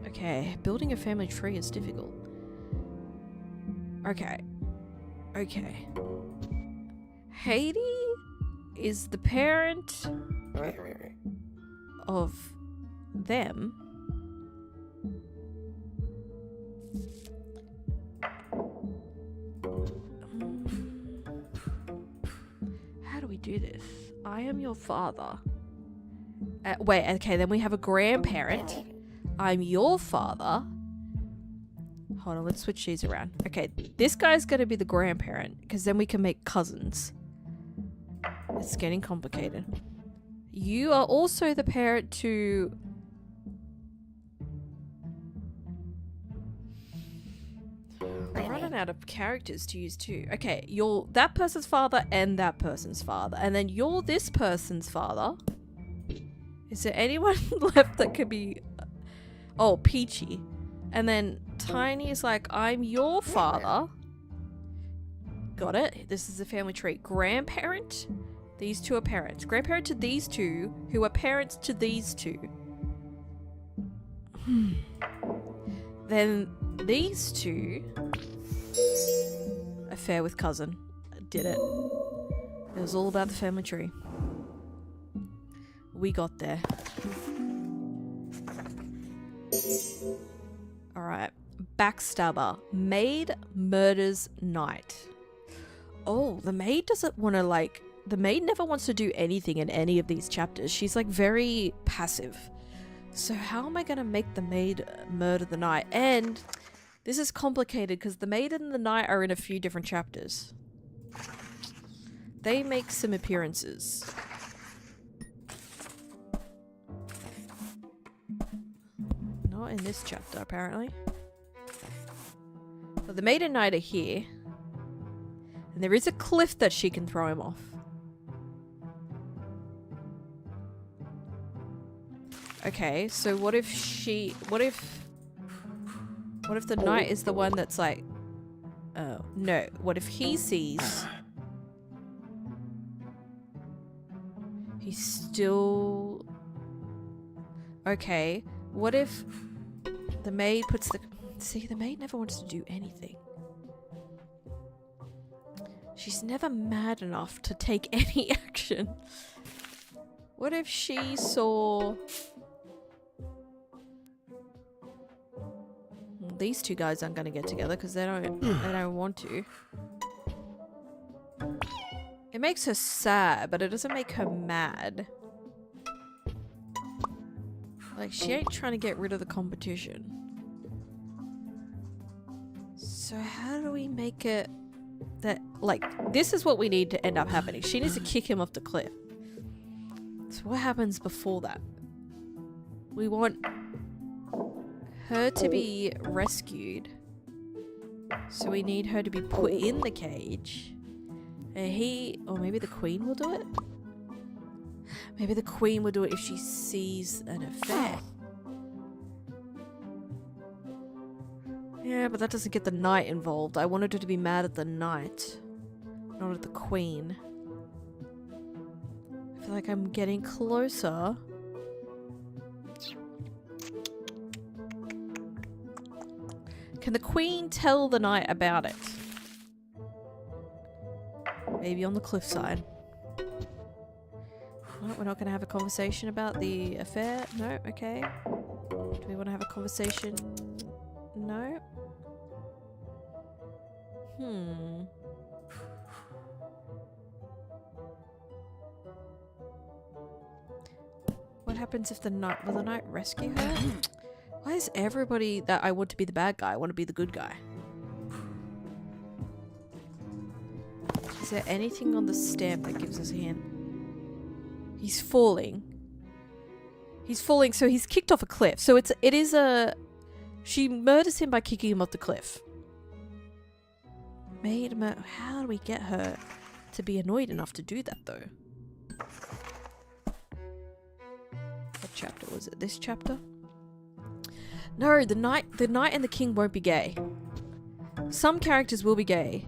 okay, building a family tree is difficult. Okay. Okay. Haiti is the parent of them. How do we do this? I am your father. Wait, okay, then we have a grandparent. I'm your father. Hold on, let's switch these around. Okay, this guy's gonna be the grandparent, because then we can make cousins. It's getting complicated. You are also the parent to... I'm running out of characters to use too. Okay, you're that person's father and that person's father. And then you're this person's father. Is there anyone left that could be... Oh, Peachy. And then Tiny is like, I'm your father. Got it. This is a family tree. Grandparent. These two are parents. Grandparent to these two, who are parents to these two. Then these two. Affair with cousin. Did it. It was all about the family tree. We got there. Alright. Backstabber. Maid murders knight. Oh, the maid doesn't want to like... The maid never wants to do anything in any of these chapters. She's like very passive. So how am I going to make the maid murder the knight? And this is complicated because the maid and the knight are in a few different chapters. They make some appearances. Not in this chapter, apparently. But the maid and knight are here. And there is a cliff that she can throw him off. Okay, so what if she... What if the knight is the one that's like... Oh, no. What if he sees... He's still... Okay. What if the maid puts the... See, the maid never wants to do anything. She's never mad enough to take any action. What if she saw... These two guys aren't going to get together because they don't want to. It makes her sad, but it doesn't make her mad. Like, she ain't trying to get rid of the competition. So how do we make it that, like, this is what we need to end up happening. She needs to kick him off the cliff. So what happens before that? We want her to be rescued. So we need her to be put in the cage. And he, or maybe the queen will do it? Maybe the queen would do it if she sees an affair. Yeah, but that doesn't get the knight involved. I wanted her to be mad at the knight, not at the queen. I feel like I'm getting closer. Can the queen tell the knight about it? Maybe on the cliffside. No, we're not going to have a conversation about the affair. No, okay. Do we want to have a conversation? No. What happens if the knight... Will the knight rescue her? Why is everybody that I want to be the bad guy, I want to be the good guy? Is there anything on the stamp that gives us a hint? He's falling. He's falling, so he's kicked off a cliff. So it is a... She murders him by kicking him off the cliff. How do we get her to be annoyed enough to do that, though? What chapter was it? This chapter? No, the knight and the king won't be gay. Some characters will be gay.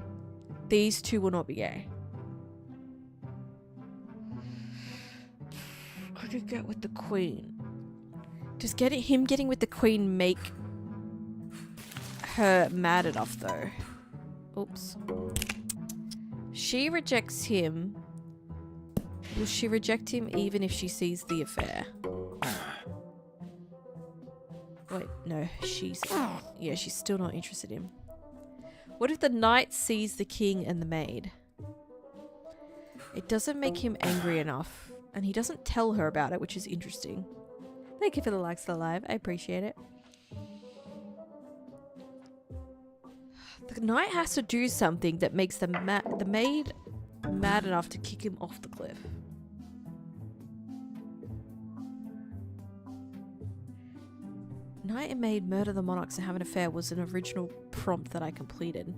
These two will not be gay. Could you get with the queen? Does him getting with the queen make her mad enough, though? Oops. She rejects him. Will she reject him even if she sees the affair? Wait, no, yeah, she's still not interested in him. What if the knight sees the king and the maid? It doesn't make him angry enough, and he doesn't tell her about it, which is interesting. Thank you for the likes to the live, I appreciate it. The knight has to do something that makes the maid mad enough to kick him off the cliff. Knight and maid murder the monarchs and have an affair was an original prompt that I completed.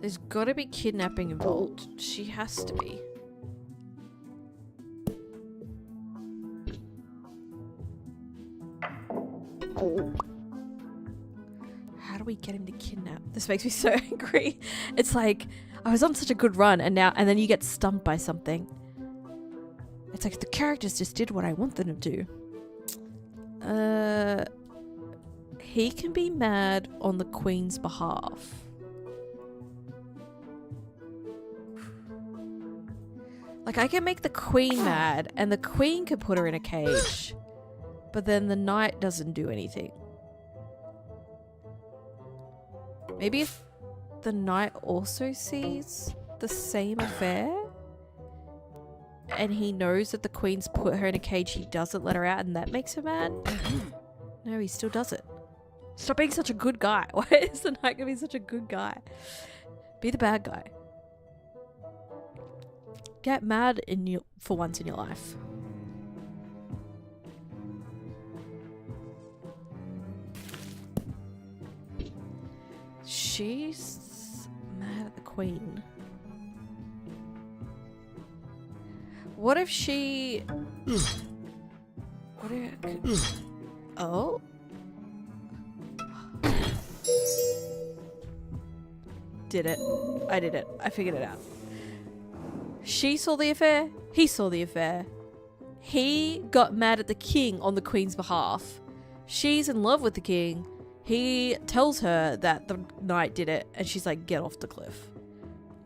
There's gotta be kidnapping involved. She has to be. How do we get him to kidnap? This makes me so angry. It's like, I was on such a good run and then you get stumped by something. It's like the characters just did what I want them to do. He can be mad on the queen's behalf. Like, I can make the queen mad and the queen can put her in a cage. But then the knight doesn't do anything. Maybe if the knight also sees the same affair and he knows that the queen's put her in a cage, he doesn't let her out and that makes her mad? No, he still does it. Stop being such a good guy. Why is the knight gonna be such a good guy? Be the bad guy. Get mad for once in your life. She's mad at the queen. What if she... What if... Oh? Did it. I did it. I figured it out. She saw the affair. He saw the affair. He got mad at the king on the queen's behalf. She's in love with the king. He tells her that the knight did it, and she's like, get off the cliff.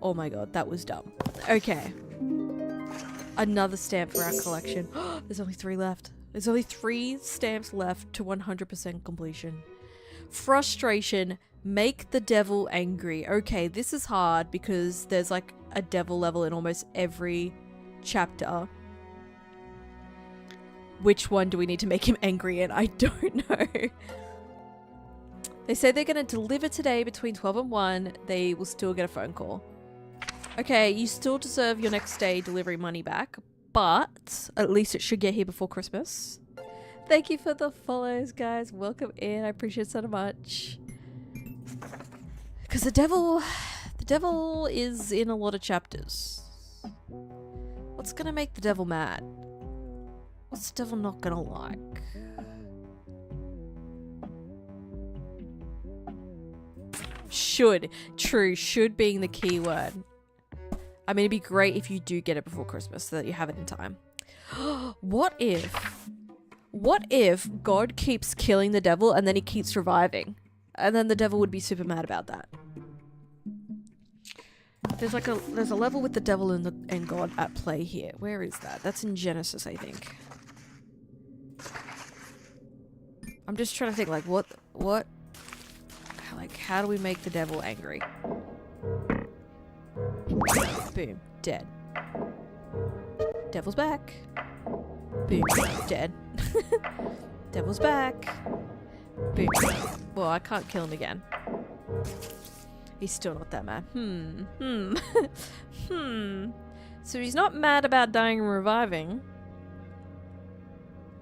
Oh my god, that was dumb. Okay. Another stamp for our collection. There's only 3 left. There's only 3 stamps left to 100% completion. Frustration. Make the devil angry. Okay, this is hard because there's like a devil level in almost every chapter. Which one do we need to make him angry in? I don't know. They say they're going to deliver today between 12 and 1. They will still get a phone call. Okay, you still deserve your next day delivery money back, but at least it should get here before Christmas. Thank you for the follows, guys. Welcome in. I appreciate it so much. Because the devil devil is in a lot of chapters. What's gonna make the devil mad? What's the devil not gonna like? Should. True, should being the key word. I mean, it'd be great if you do get it before Christmas so that you have it in time. What if God keeps killing the devil and then he keeps reviving? And then the devil would be super mad about that. There's a level with the devil and God at play here. Where is that? That's in Genesis, I think. I'm just trying to think, like, what, like, how do we make the devil angry? Boom, dead. Devil's back. Boom, dead. Devil's back. Boom. Well, I can't kill him again. He's still not that mad. So he's not mad about dying and reviving.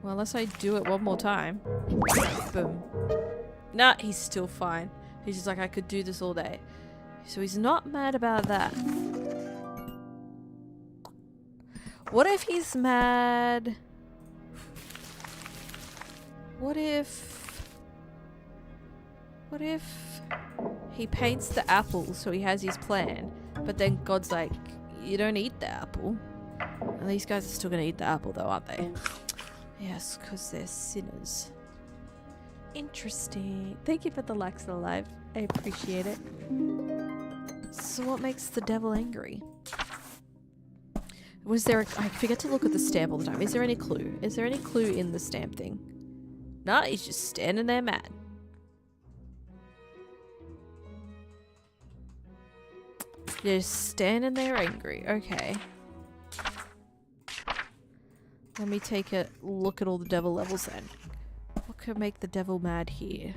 Well, unless I do it one more time. Boom. Nah, he's still fine. He's just like, I could do this all day. So he's not mad about that. What if he's mad? What if he paints the apple so he has his plan, but then God's like, you don't eat the apple? And these guys are still gonna eat the apple though, aren't they? Yes, because they're sinners. Interesting. Thank you for the likes of the live. I appreciate it. So what makes the devil angry? Was there I forget to look at the stamp all the time. Is there any clue? Is there any clue in the stamp thing? Nah, he's just standing there mad. Just standing there angry. Okay. Let me take a look at all the devil levels then. What could make the devil mad here?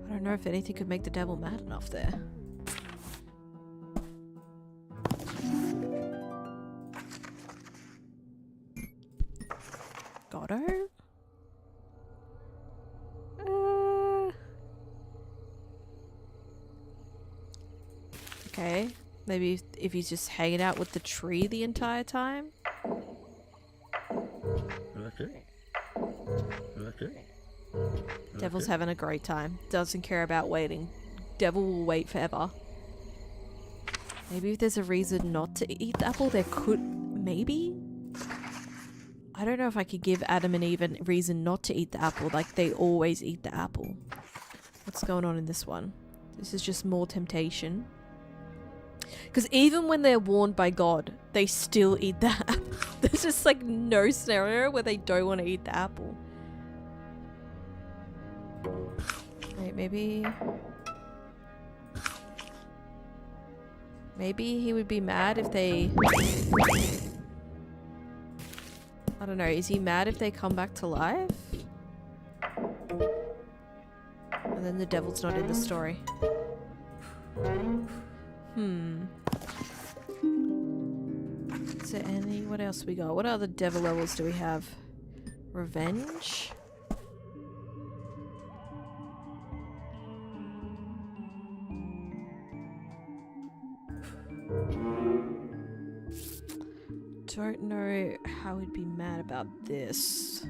I don't know if anything could make the devil mad enough there. Gotto? Okay. Maybe if he's just hanging out with the tree the entire time? Devil's having a great time. Doesn't care about waiting. Devil will wait forever. Maybe if there's a reason not to eat the apple, there could... Maybe? I don't know if I could give Adam and Eve a reason not to eat the apple. Like, they always eat the apple. What's going on in this one? This is just more temptation. Because even when they're warned by God, they still eat the apple. There's just like no scenario where they don't want to eat the apple. Wait, maybe he would be mad if they... I don't know, is he mad if they come back to life? And then the devil's not in the story. Is there any... What else we got? What other devil levels do we have? Revenge? Don't know how he'd be mad about this.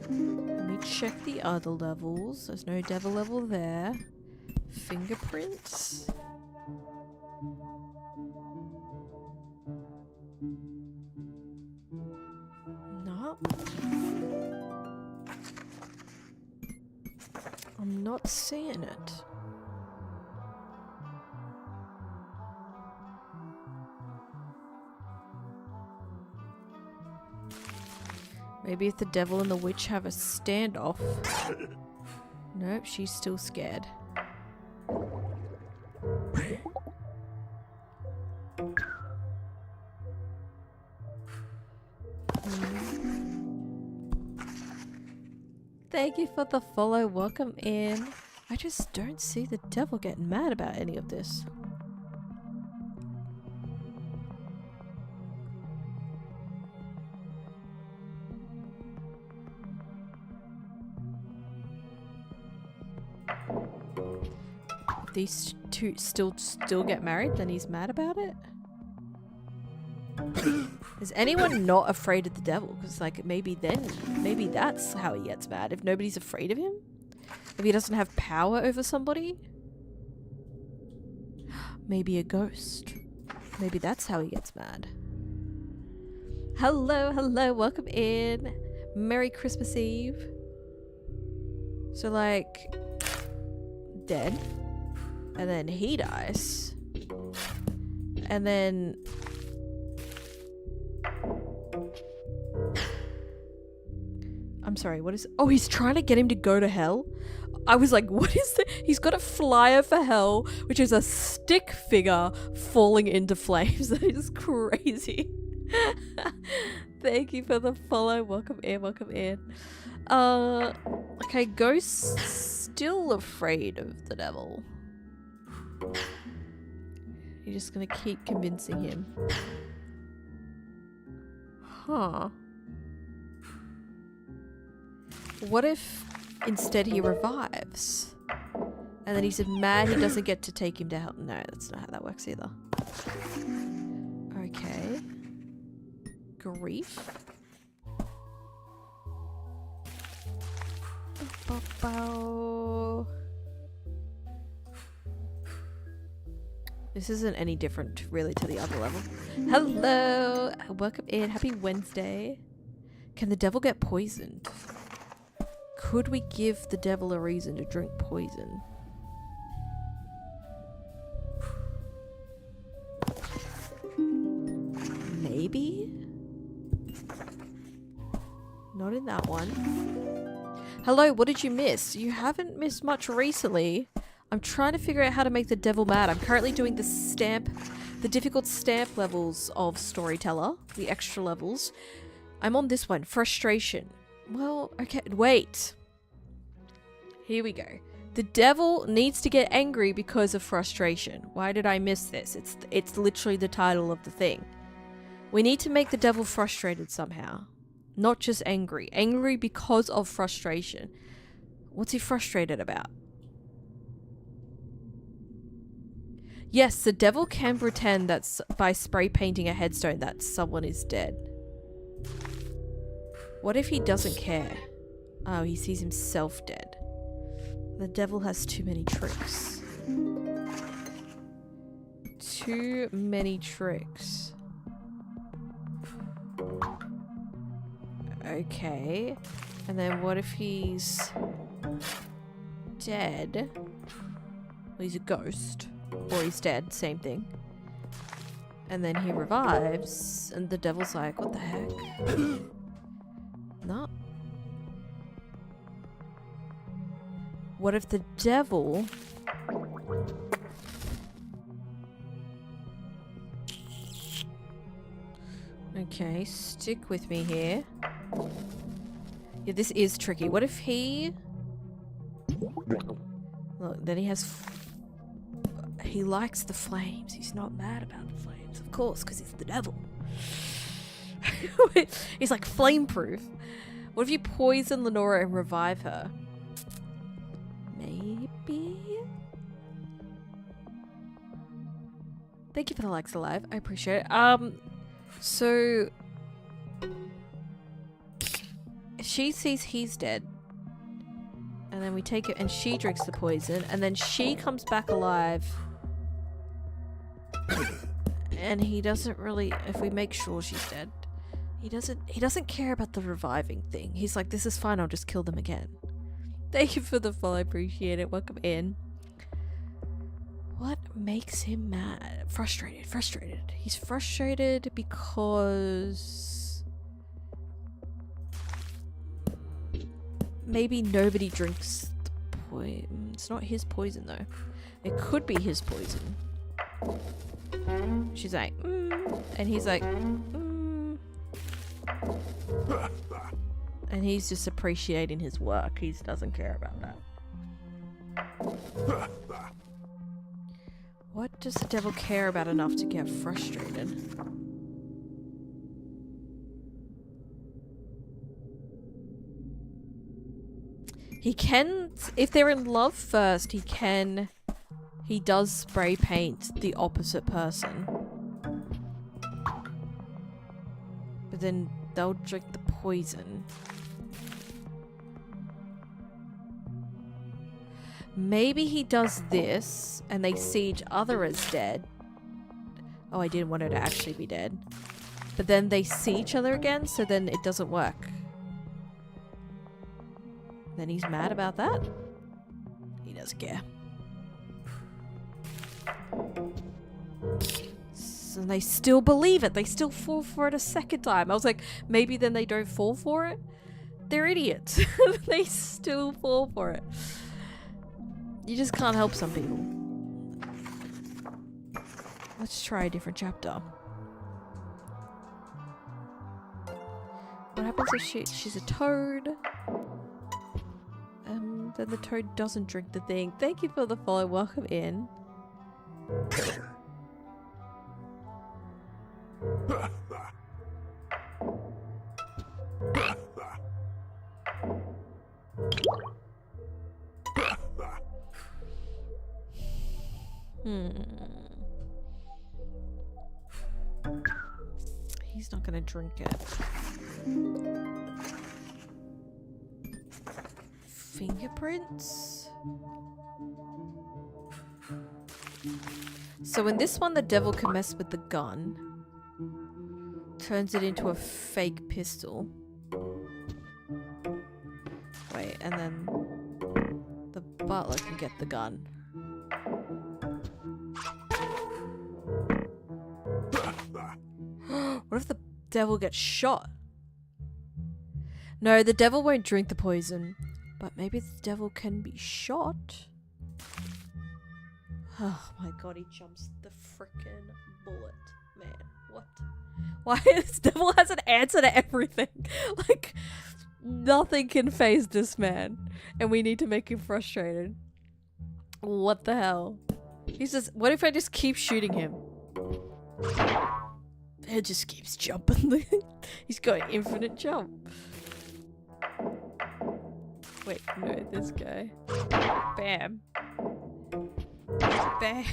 Let me check the other levels. There's no devil level there. Fingerprints. No. I'm not seeing it. Maybe if the devil and the witch have a standoff. Nope, she's still scared. Thank you for the follow. Welcome in. I just don't see the devil getting mad about any of this. If these two still get married, then he's mad about it? Is anyone not afraid of the devil? Because, like, maybe that's how he gets mad. If nobody's afraid of him? If he doesn't have power over somebody? Maybe a ghost. Maybe that's how he gets mad. Hello, hello, welcome in. Merry Christmas Eve. So, like, dead. And then he dies. And then... I'm sorry, what is... Oh, he's trying to get him to go to hell? I was like, what is that? He's got a flyer for hell, which is a stick figure falling into flames. That is crazy. Thank you for the follow. Welcome in, welcome in. Okay, Ghost's still afraid of the devil. You're just gonna keep convincing him. Huh. What if instead he revives? And then he's mad he doesn't get to take him to hell. No, that's not how that works either. Okay. Grief. This isn't any different really to the other level. Hello! Welcome in. Happy Wednesday. Can the devil get poisoned? Could we give the devil a reason to drink poison? Maybe? Not in that one. Hello, what did you miss? You haven't missed much recently. I'm trying to figure out how to make the devil mad. I'm currently doing the difficult stamp levels of Storyteller, the extra levels. I'm on this one, frustration. Well, okay, wait. Here we go. The devil needs to get angry because of frustration. Why did I miss this? It's literally the title of the thing. We need to make the devil frustrated somehow. Not just angry. Angry because of frustration. What's he frustrated about? Yes, the devil can pretend that by spray painting a headstone that someone is dead. What if he doesn't care? Oh, he sees himself dead. The devil has too many tricks. Too many tricks. Okay. And then what if he's dead? Well, he's a ghost. Or he's dead, same thing. And then he revives, and the devil's like, what the heck? No. What if the devil... Okay, stick with me here. Yeah, this is tricky. What if he... Look, then he has... He likes the flames. He's not mad about the flames, of course, because it's the devil. He's like flame-proof. What if you poison Lenora and revive her? Maybe? Thank you for the likes alive. I appreciate it. So... She sees he's dead. And then we take it and she drinks the poison. And then she comes back alive. And he doesn't really... If we make sure she's dead... He doesn't care about the reviving thing. He's like, this is fine, I'll just kill them again. Thank you for the follow, I appreciate it. Welcome in. What makes him mad? Frustrated. He's frustrated because... Maybe nobody drinks the poison. It's not his poison though. It could be his poison. She's like, and he's like, And he's just appreciating his work. He doesn't care about that. What does the devil care about enough to get frustrated? He can, if they're in love first, he does spray paint the opposite person. But then they'll drink the poison. Maybe he does this and they see each other as dead. Oh, I didn't want her to actually be dead. But then they see each other again, so then it doesn't work. Then he's mad about that. He doesn't care. So they still believe it. They still fall for it a second time. I was like, maybe then they don't fall for it. They're idiots. They still fall for it. You just can't help some people. Let's try a different chapter. What happens if she's a toad? Then the toad doesn't drink the thing. Thank you for the follow. Welcome in. He's not gonna drink it. Fingerprints? So in this one, the devil can mess with the gun. Turns it into a fake pistol. Wait, and then the butler can get the gun. What if the devil gets shot? No, the devil won't drink the poison. But maybe the devil can be shot? Oh my god, he jumps the frickin' bullet. Man, what? Why this devil has an answer to everything? Like, nothing can phase this man. And we need to make him frustrated. What the hell? He's just, what if I just keep shooting him? It just keeps jumping. He's got infinite jump. Wait, no, this guy. Bam. Bam.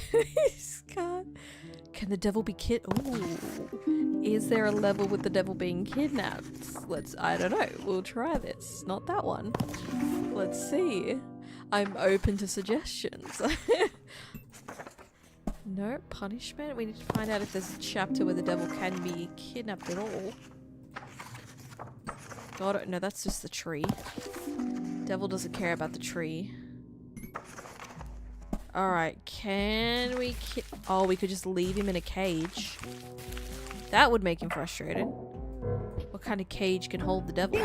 Can the devil be Ooh. Is there a level with the devil being kidnapped? I don't know. We'll try this. Not that one. Let's see. I'm open to suggestions. No punishment? We need to find out if there's a chapter where the devil can be kidnapped at all. God, no, that's just the tree. Devil doesn't care about the tree. Alright, can we oh, we could just leave him in a cage. That would make him frustrated. What kind of cage can hold the devil?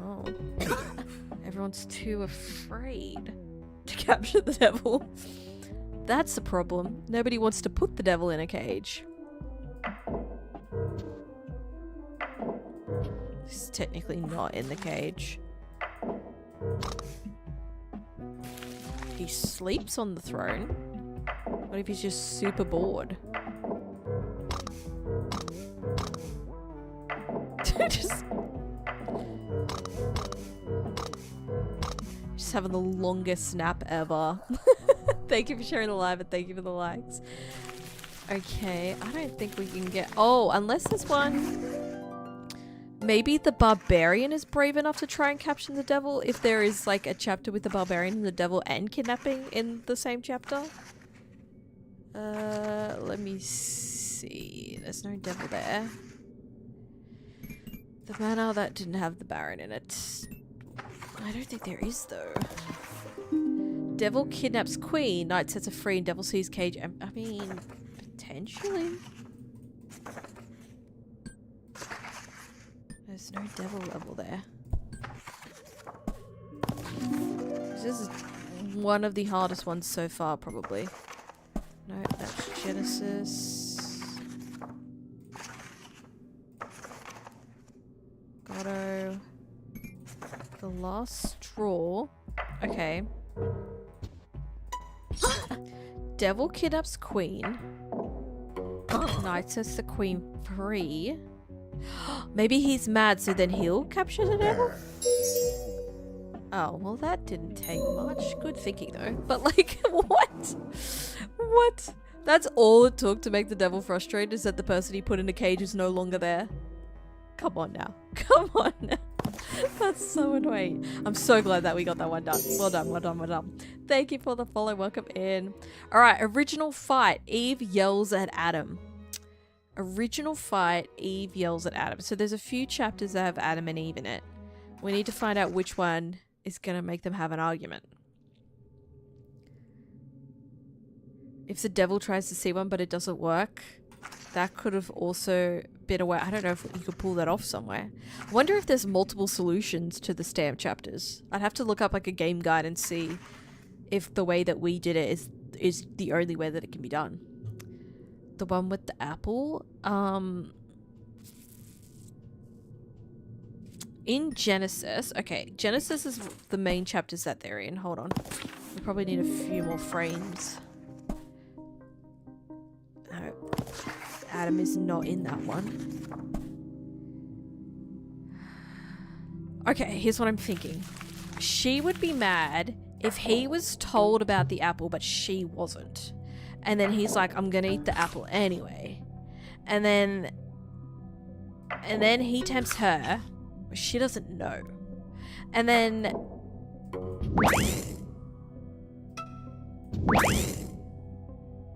Oh. Everyone's too afraid to capture the devil. That's the problem. Nobody wants to put the devil in a cage. He's technically not in the cage. He sleeps on the throne. What if he's just super bored? just having the longest nap ever. Thank you for sharing the live and thank you for the likes. Okay, I don't think we can get... Oh, unless there's one... Maybe the barbarian is brave enough to try and capture the devil if there is like a chapter with the barbarian and the devil and kidnapping in the same chapter. Let me see. There's no devil there. The manor that didn't have the baron in it. I don't think there is though. Devil kidnaps queen, knight sets her free and devil sees cage. I mean, potentially. There's no devil level there. This is one of the hardest ones so far, probably. No, that's Genesis. Goto. The last straw. Okay. devil kidnaps queen. Knight sets the queen free. Maybe he's mad, so then he'll capture the devil? Oh, well that didn't take much. Good thinking though. But like, what? What? That's all it took to make the devil frustrated, is that the person he put in a cage is no longer there. Come on now. Come on now. That's so annoying. I'm so glad that we got that one done. Well done, well done, well done. Thank you for the follow. Welcome in. Alright, original fight. Eve yells at Adam. Original fight. Eve yells at Adam. So there's a few chapters that have Adam and Eve in it. We need to find out which one is going to make them have an argument. If the devil tries to see one but it doesn't work, that could have also been a way. I don't know if you could pull that off somewhere. I wonder if there's multiple solutions to the stamp chapters. I'd have to look up like a game guide and see if the way that we did it is the only way that it can be done. The one with the apple. In Genesis. Okay, Genesis is the main chapters that they're in. Hold on. We probably need a few more frames. No. Adam is not in that one. Okay, here's what I'm thinking. She would be mad if he was told about the apple but she wasn't. And then he's like, I'm gonna eat the apple anyway. And then he tempts her. She doesn't know. And then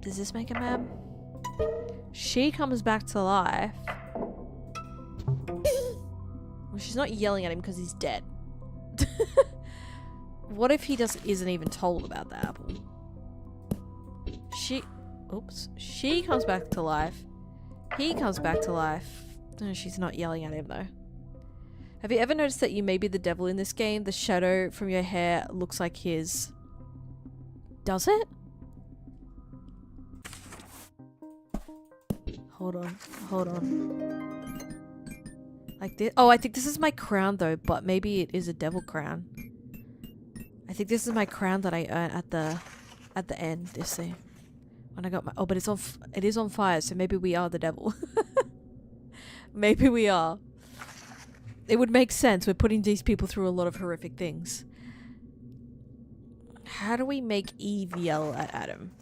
does this make him mad? She comes back to life. Well, she's not yelling at him because he's dead. What if he isn't even told about the apple? She comes back to life. He comes back to life. Oh, she's not yelling at him though. Have you ever noticed that you may be the devil in this game? The shadow from your hair looks like his. Does it? Hold on. Like this. Oh, I think this is my crown though, but maybe it is a devil crown. I think this is my crown that I earned at the end. You see, when I got my. Oh, but it is on fire, so maybe we are the devil. Maybe we are. It would make sense. We're putting these people through a lot of horrific things. How do we make Eve yell at Adam?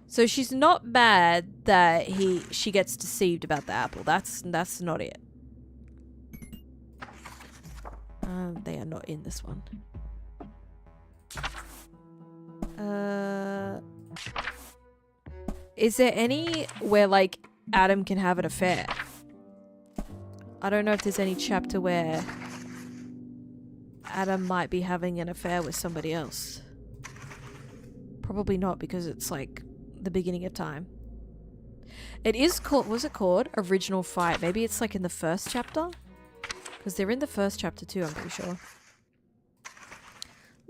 So she's not mad that she gets deceived about the apple. That's not it. They are not in this one. Is there any where like Adam can have an affair? I don't know if there's any chapter where Adam might be having an affair with somebody else. Probably not, because it's like the beginning of time. It is called, was it called Original Fight? Maybe it's like in the first chapter? Because they're in the first chapter too, I'm pretty sure.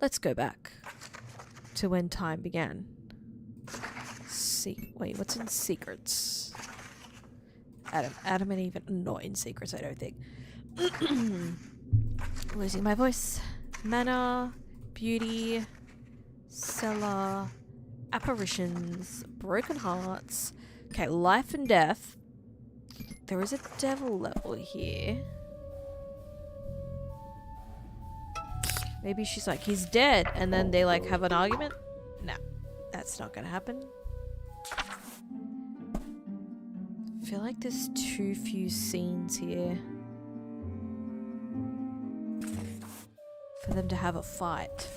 Let's go back to when time began. Wait, what's in secrets? Adam and Eve are not in secrets, I don't think. Losing my voice. Mana, beauty, cellar, apparitions, broken hearts. Okay, life and death. There is a devil level here. Maybe she's like, he's dead, and then they like have an argument? No, that's not gonna happen. I feel like there's too few scenes here for them to have a fight.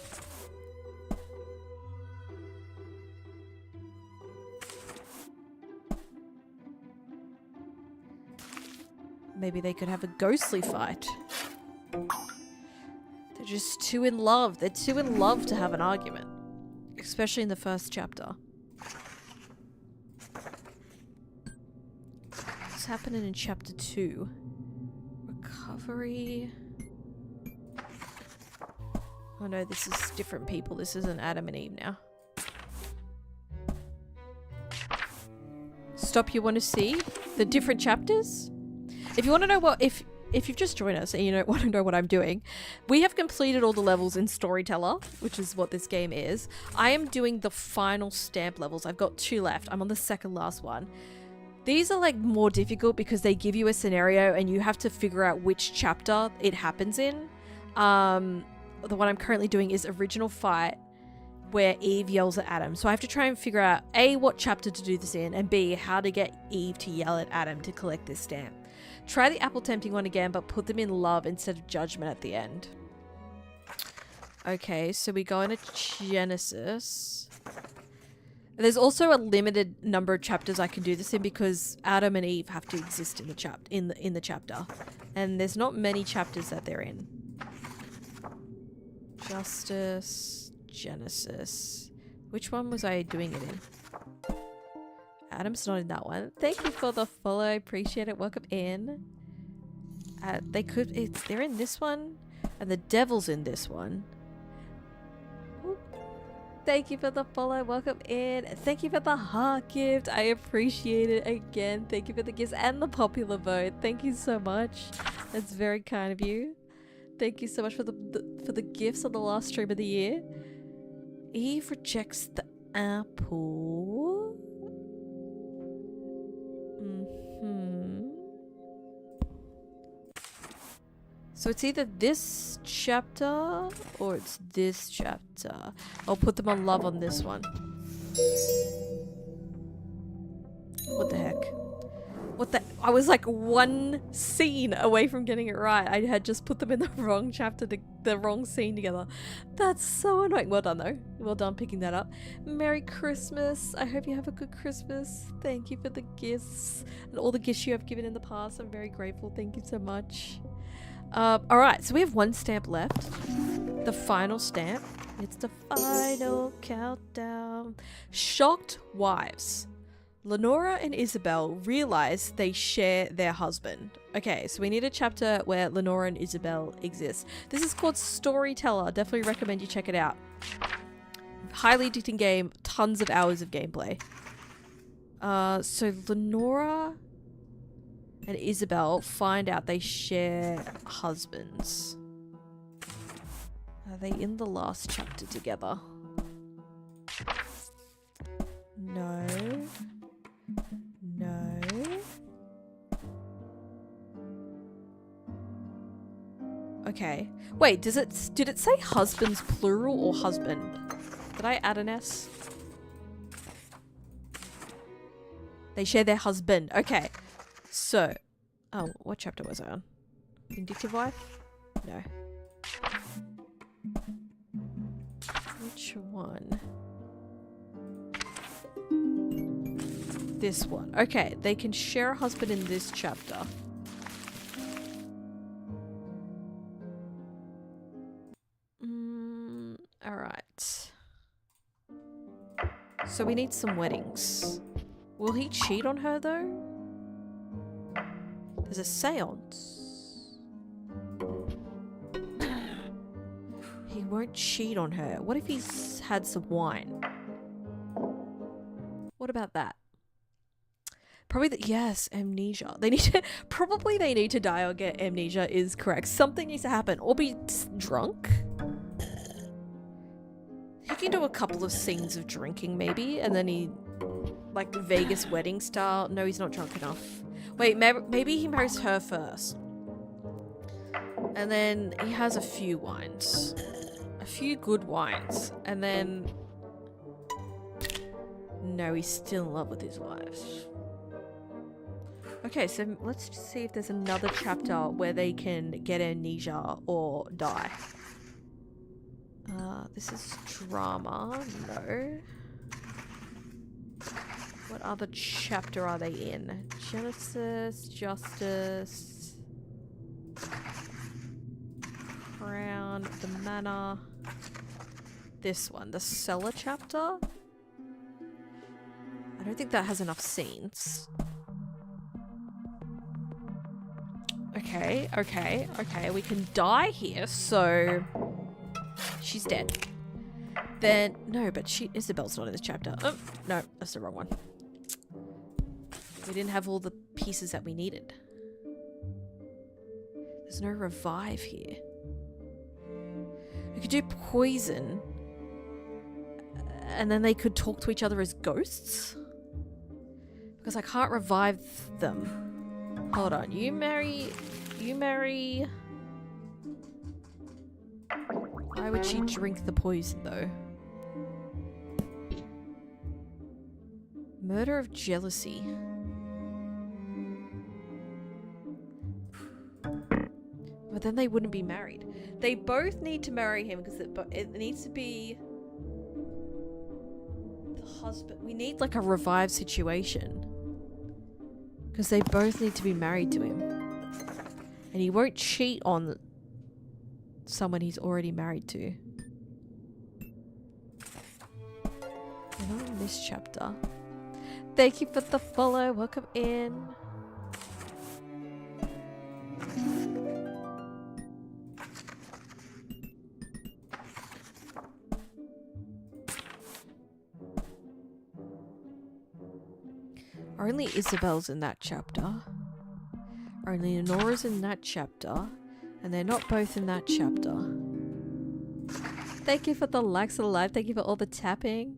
Maybe they could have a ghostly fight. They're just too in love. They're too in love to have an argument. Especially in the first chapter. What's happening in chapter 2? Recovery. Oh no, this is different people. This isn't Adam and Eve now. Stop, you want to see the different chapters? If you want to know what, if if you've just joined us and you don't want to know what I'm doing, we have completed all the levels in Storyteller, which is what this game is. I am doing the final stamp levels. I've got 2 left. I'm on the second last one. These are like more difficult because they give you a scenario and you have to figure out which chapter it happens in. The one I'm currently doing is Original Fight, where Eve yells at Adam. So I have to try and figure out A, what chapter to do this in, and B, how to get Eve to yell at Adam to collect this stamp. Try the apple tempting one again, but put them in love instead of judgment at the end. Okay, so we go into Genesis. There's also a limited number of chapters I can do this in because Adam and Eve have to exist in the chapter. And there's not many chapters that they're in. Justice, Genesis. Which one was I doing it in? Adam's not in that one. Thank you for the follow. Appreciate it. Welcome in. They're in this one, and the devil's in this one. Ooh. Thank you for the follow. Welcome in. Thank you for the heart gift. I appreciate it again. Thank you for the gifts and the popular vote. Thank you so much. That's very kind of you. Thank you so much for the gifts on the last stream of the year. Eve rejects the apple. So it's either this chapter or it's this chapter. I'll put them on love on this one. What the heck? I was like one scene away from getting it right. I had just put them in the wrong chapter, the wrong scene together. That's so annoying. Well done though. Well done picking that up. Merry Christmas. I hope you have a good Christmas. Thank you for the gifts and all the gifts you have given in the past. I'm very grateful. Thank you so much. Alright, so we have 1 stamp left. The final stamp. It's the final countdown. Shocked wives. Lenora and Isabel realize they share their husband. Okay, so we need a chapter where Lenora and Isabel exist. This is called Storyteller. Definitely recommend you check it out. Highly addicting game. Tons of hours of gameplay. So Lenora and Isabel find out they share husbands. Are they in the last chapter together? No. No. Okay. Wait, did it say husbands plural or husband? Did I add an S? They share their husband. Okay. So, oh, what chapter was I on? Vindictive wife? No. Which one? This one. Okay, they can share a husband in this chapter. Alright. So we need some weddings. Will he cheat on her though? There's a seance. He won't cheat on her. What if he's had some wine? What about that? Probably yes, amnesia. They need to probably they need to die or get amnesia is correct. Something needs to happen or be drunk. He can do a couple of scenes of drinking maybe, and then he like the Vegas wedding style. No, he's not drunk enough. Wait, maybe he marries her first. And then he has a few wines. A few good wines. And then no, he's still in love with his wife. Okay, so let's just see if there's another chapter where they can get amnesia or die. This is drama. No. What other chapter are they in? Genesis, Justice, Crown, the Manor. This one, the Cellar chapter. I don't think that has enough scenes. Okay. We can die here, so she's dead. Then no, but Isabel's not in this chapter. Oh no, that's the wrong one. We didn't have all the pieces that we needed. There's no revive here. We could do poison. And then they could talk to each other as ghosts? Because I can't revive them. Hold on. You marry... Why would she drink the poison, though? Murder of jealousy. But then they wouldn't be married. They both need to marry him because it needs to be the husband. We need like a revive situation. Because they both need to be married to him. And he won't cheat on someone he's already married to. Not in this chapter. Thank you for the follow. Welcome in. Only Isabel's in that chapter. Only Honora's in that chapter. And they're not both in that chapter. Thank you for the likes of the live. Thank you for all the tapping.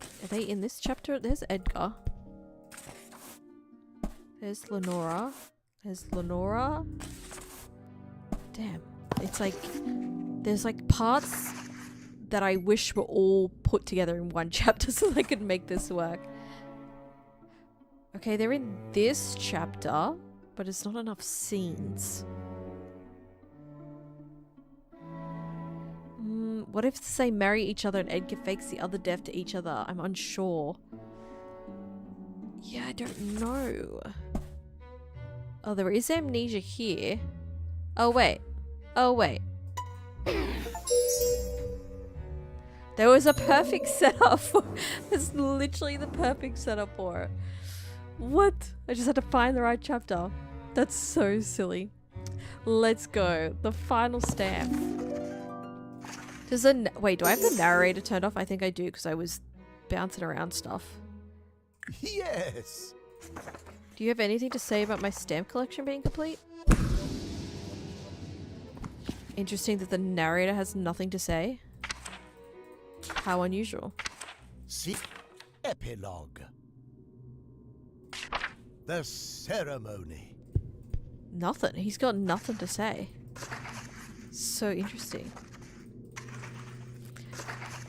Are they in this chapter? There's Edgar. There's Lenora. There's Lenora. Damn. It's like... There's like parts that I wish were all put together in one chapter so I could make this work. Okay, they're in this chapter, but it's not enough scenes. What if they marry each other and Edgar fakes the other death to each other? I'm unsure. Yeah, I don't know. Oh, there is amnesia here. Oh, wait. Oh, wait. There was a perfect setup for... It's literally the perfect setup for it. What? I just had to find the right chapter. That's so silly. Let's go. The final stamp. Does the... Wait, do I have the narrator turned off? I think I do because I was bouncing around stuff. Yes. Do you have anything to say about my stamp collection being complete? Interesting that the narrator has nothing to say. How unusual. See, epilogue. The ceremony. Nothing. He's got nothing to say. So interesting.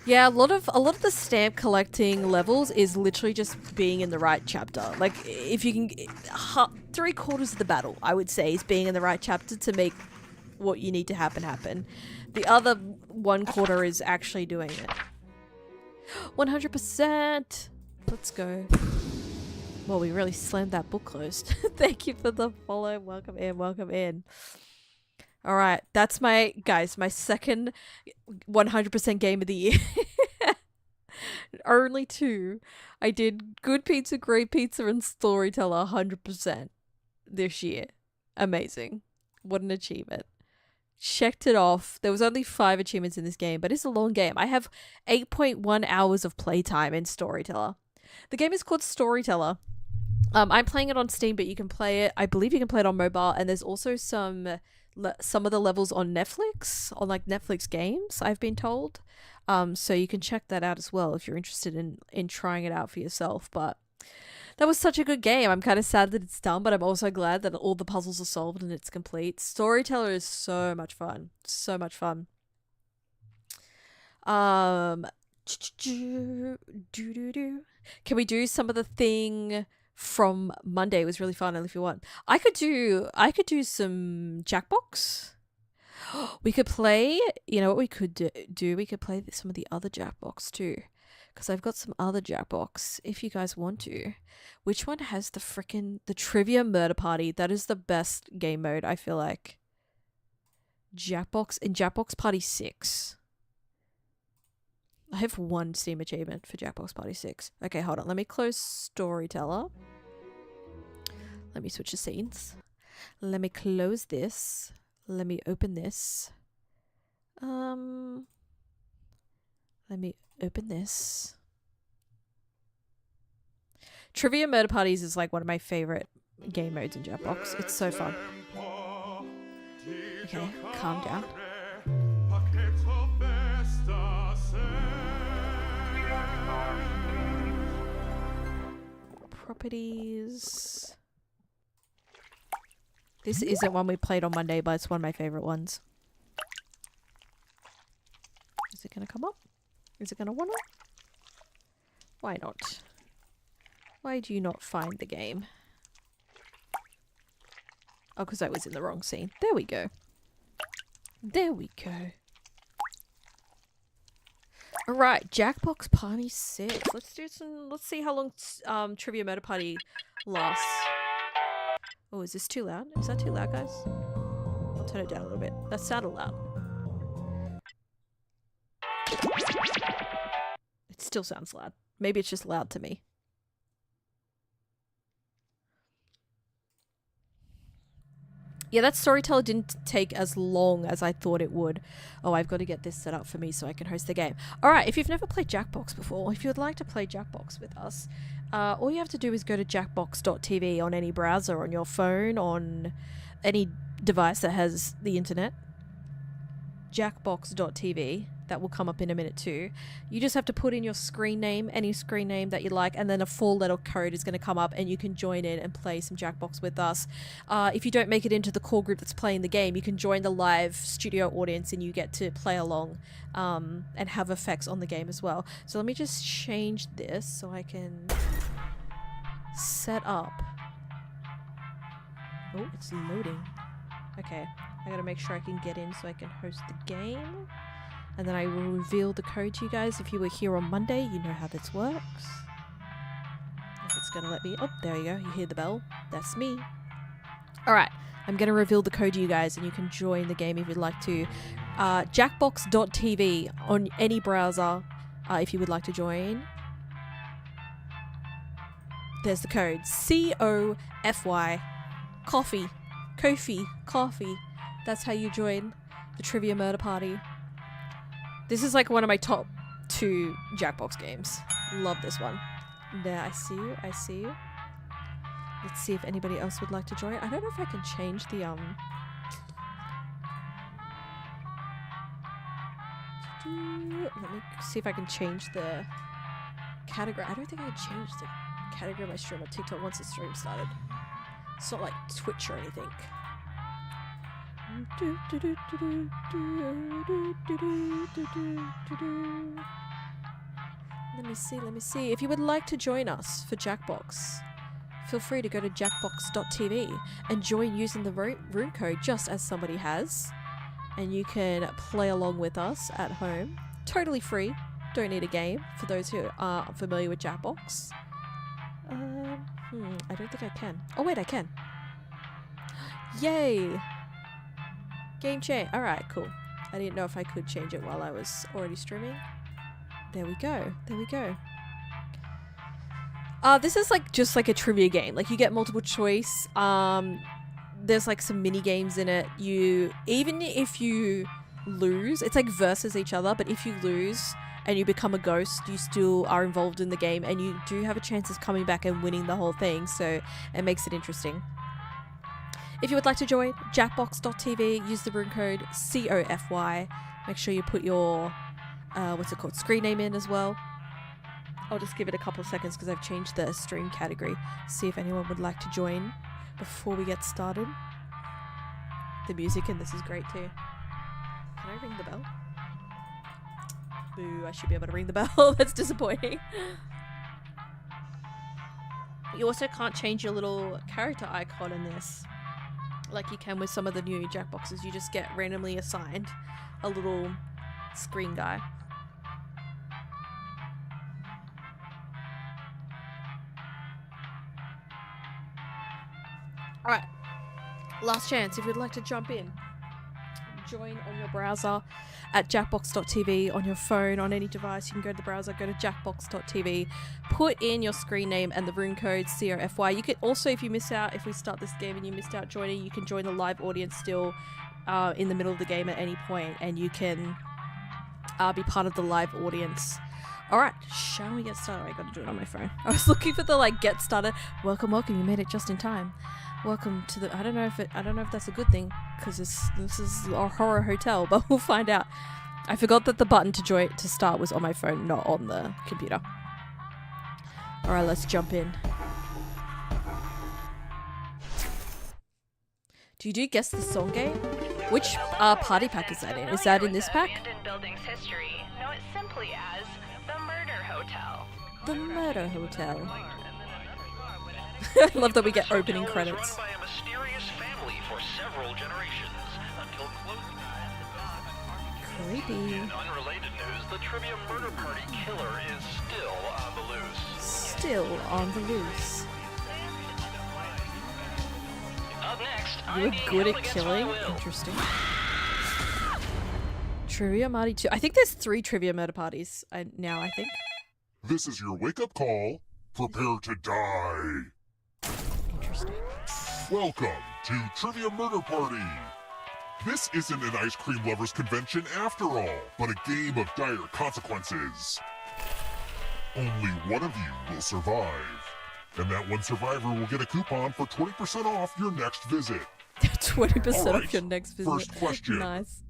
Yeah, a lot of the stamp collecting levels is literally just being in the right chapter. Like, if you can, 3/4 of the battle, I would say, is being in the right chapter to make what you need to happen. The other 1/4 is actually doing it. 100%. Let's go. Well, we really slammed that book closed. Thank you for the follow. Welcome in. Welcome in. All right, that's my second 100% game of the year. Only 2. I did Good Pizza, Great Pizza, and Storyteller 100% this year. Amazing. What an achievement. Checked it off. There was only 5 achievements in this game, but it's a long game. I have 8.1 hours of playtime in Storyteller. The game is called Storyteller. I'm playing it on Steam, but you can play it. I believe you can play it on mobile, and there's also some of the levels on Netflix, on like Netflix games, I've been told. So you can check that out as well if you're interested in trying it out for yourself. But that was such a good game. I'm kind of sad that it's done, but I'm also glad that all the puzzles are solved and it's complete. Storyteller is so much fun. So much fun. Can we do some of the thing from Monday? It was really fun. If you want, I could do some Jackbox. We could play, you know what we could do? We could play some of the other Jackbox too. Because I've got some other Jackbox if you guys want to. Which one has the Trivia Murder Party? That is the best game mode, I feel like. Jackbox Party 6. I have 1 Steam achievement for Jackbox Party 6. Okay, hold on. Let me close Storyteller. Let me switch the scenes. Let me close this. Let me open this. Let me open this. Trivia Murder Parties is like one of my favorite game modes in Jackbox. It's so fun. Okay, calm down. Properties. This isn't one we played on Monday, but it's one of my favorite ones. Is it gonna come up? Is it gonna wanna? Why not? Why do you not find the game? Oh, because I was in the wrong scene. There we go. There we go. Alright, Jackbox Party 6. Let's do some. Let's see how long Trivia Murder Party lasts. Oh, is this too loud? Is that too loud, guys? I'll turn it down a little bit. That sounded loud. It still sounds loud. Maybe it's just loud to me. Yeah, that Storyteller didn't take as long as I thought it would. Oh, I've got to get this set up for me so I can host the game. Alright, if you've never played Jackbox before, if you'd like to play Jackbox with us, all you have to do is go to jackbox.tv on any browser, on your phone, on any device that has the internet. Jackbox.tv. That will come up in a minute too. You just have to put in your screen name, any screen name that you like, and then a 4-letter code is going to come up and you can join in and play some Jackbox with us. If you don't make it into the core group that's playing the game, you can join the live studio audience and you get to play along and have effects on the game as well. So let me just change this so I can set up. Oh, it's loading. Okay, I gotta make sure I can get in so I can host the game. And then I will reveal the code to you guys. If you were here on Monday, you know how this works. If it's going to let me... Oh, there you go. You hear the bell. That's me. Alright. I'm going to reveal the code to you guys and you can join the game if you'd like to. Jackbox.tv on any browser if you would like to join. There's the code. COFY. Coffee. Kofi. Coffee. That's how you join the Trivia Murder Party. This is like one of my top 2 Jackbox games. Love this one. There, I see you. I see you. Let's see if anybody else would like to join. I don't know if I can change the Let me see if I can change the category. I don't think I can change the category of my stream on TikTok once the stream started. It's not like Twitch or anything. Let me see. If you would like to join us for Jackbox, feel free to go to jackbox.tv and join using the room code just as somebody has. And you can play along with us at home. Totally free. Don't need a game for those who are familiar with Jackbox. I don't think I can. Oh wait, I can. Yay! Game change. Alright, cool. I didn't know if I could change it while I was already streaming. There we go. There we go. This is like just like a trivia game. Like you get multiple choice. There's like some mini games in it. Even if you lose, it's like versus each other, but if you lose and you become a ghost, you still are involved in the game and you do have a chance of coming back and winning the whole thing, so it makes it interesting. If you would like to join, jackbox.tv, use the room code COFY. Make sure you put your, screen name in as well. I'll just give it a couple of seconds because I've changed the stream category. See if anyone would like to join before we get started. The music in this is great too. Can I ring the bell? Boo, I should be able to ring the bell. That's disappointing. You also can't change your little character icon in this, like you can with some of the new Jackboxes. You just get randomly assigned a little screen guy. Alright, last chance. If you'd like to jump in, join on your browser at jackbox.tv on your phone, on any device. You can go to the browser, go to jackbox.tv, put in your screen name and the room code COFY. You can also, if you miss out, if we start this game and you missed out joining, you can join the live audience still in the middle of the game at any point, and you can be part of the live audience Alright, shall we get started? I gotta do it on my phone. I was looking for the like get started. Welcome, you made it just in time. Welcome to the I don't know if that's a good thing, because this is a horror hotel, but we'll find out. I forgot that the button to start was on my phone, not on the computer. Alright, let's jump in. Do you guess the song game? Which party pack is that in? Is that in this pack? Building's history. Know it simply as the Murder Hotel. The Murder Hotel. I love that we get opening credits. Run by a mysterious family for several generations until Creepy. In unrelated news, the Trivia Murder Party killer is still on the loose. Still on the loose. Up next, You're good at killing? Interesting. Trivia Marty 2. I think there's 3 Trivia Murder Parties now, I think. This is your wake-up call. Prepare to die. Interesting. Welcome to Trivia Murder Party. This isn't an ice cream lovers convention after all, but a game of dire consequences. Only one of you will survive. And that one survivor will get a coupon for 20% off your next visit. 20% All off right, your next visit. first question. Nice.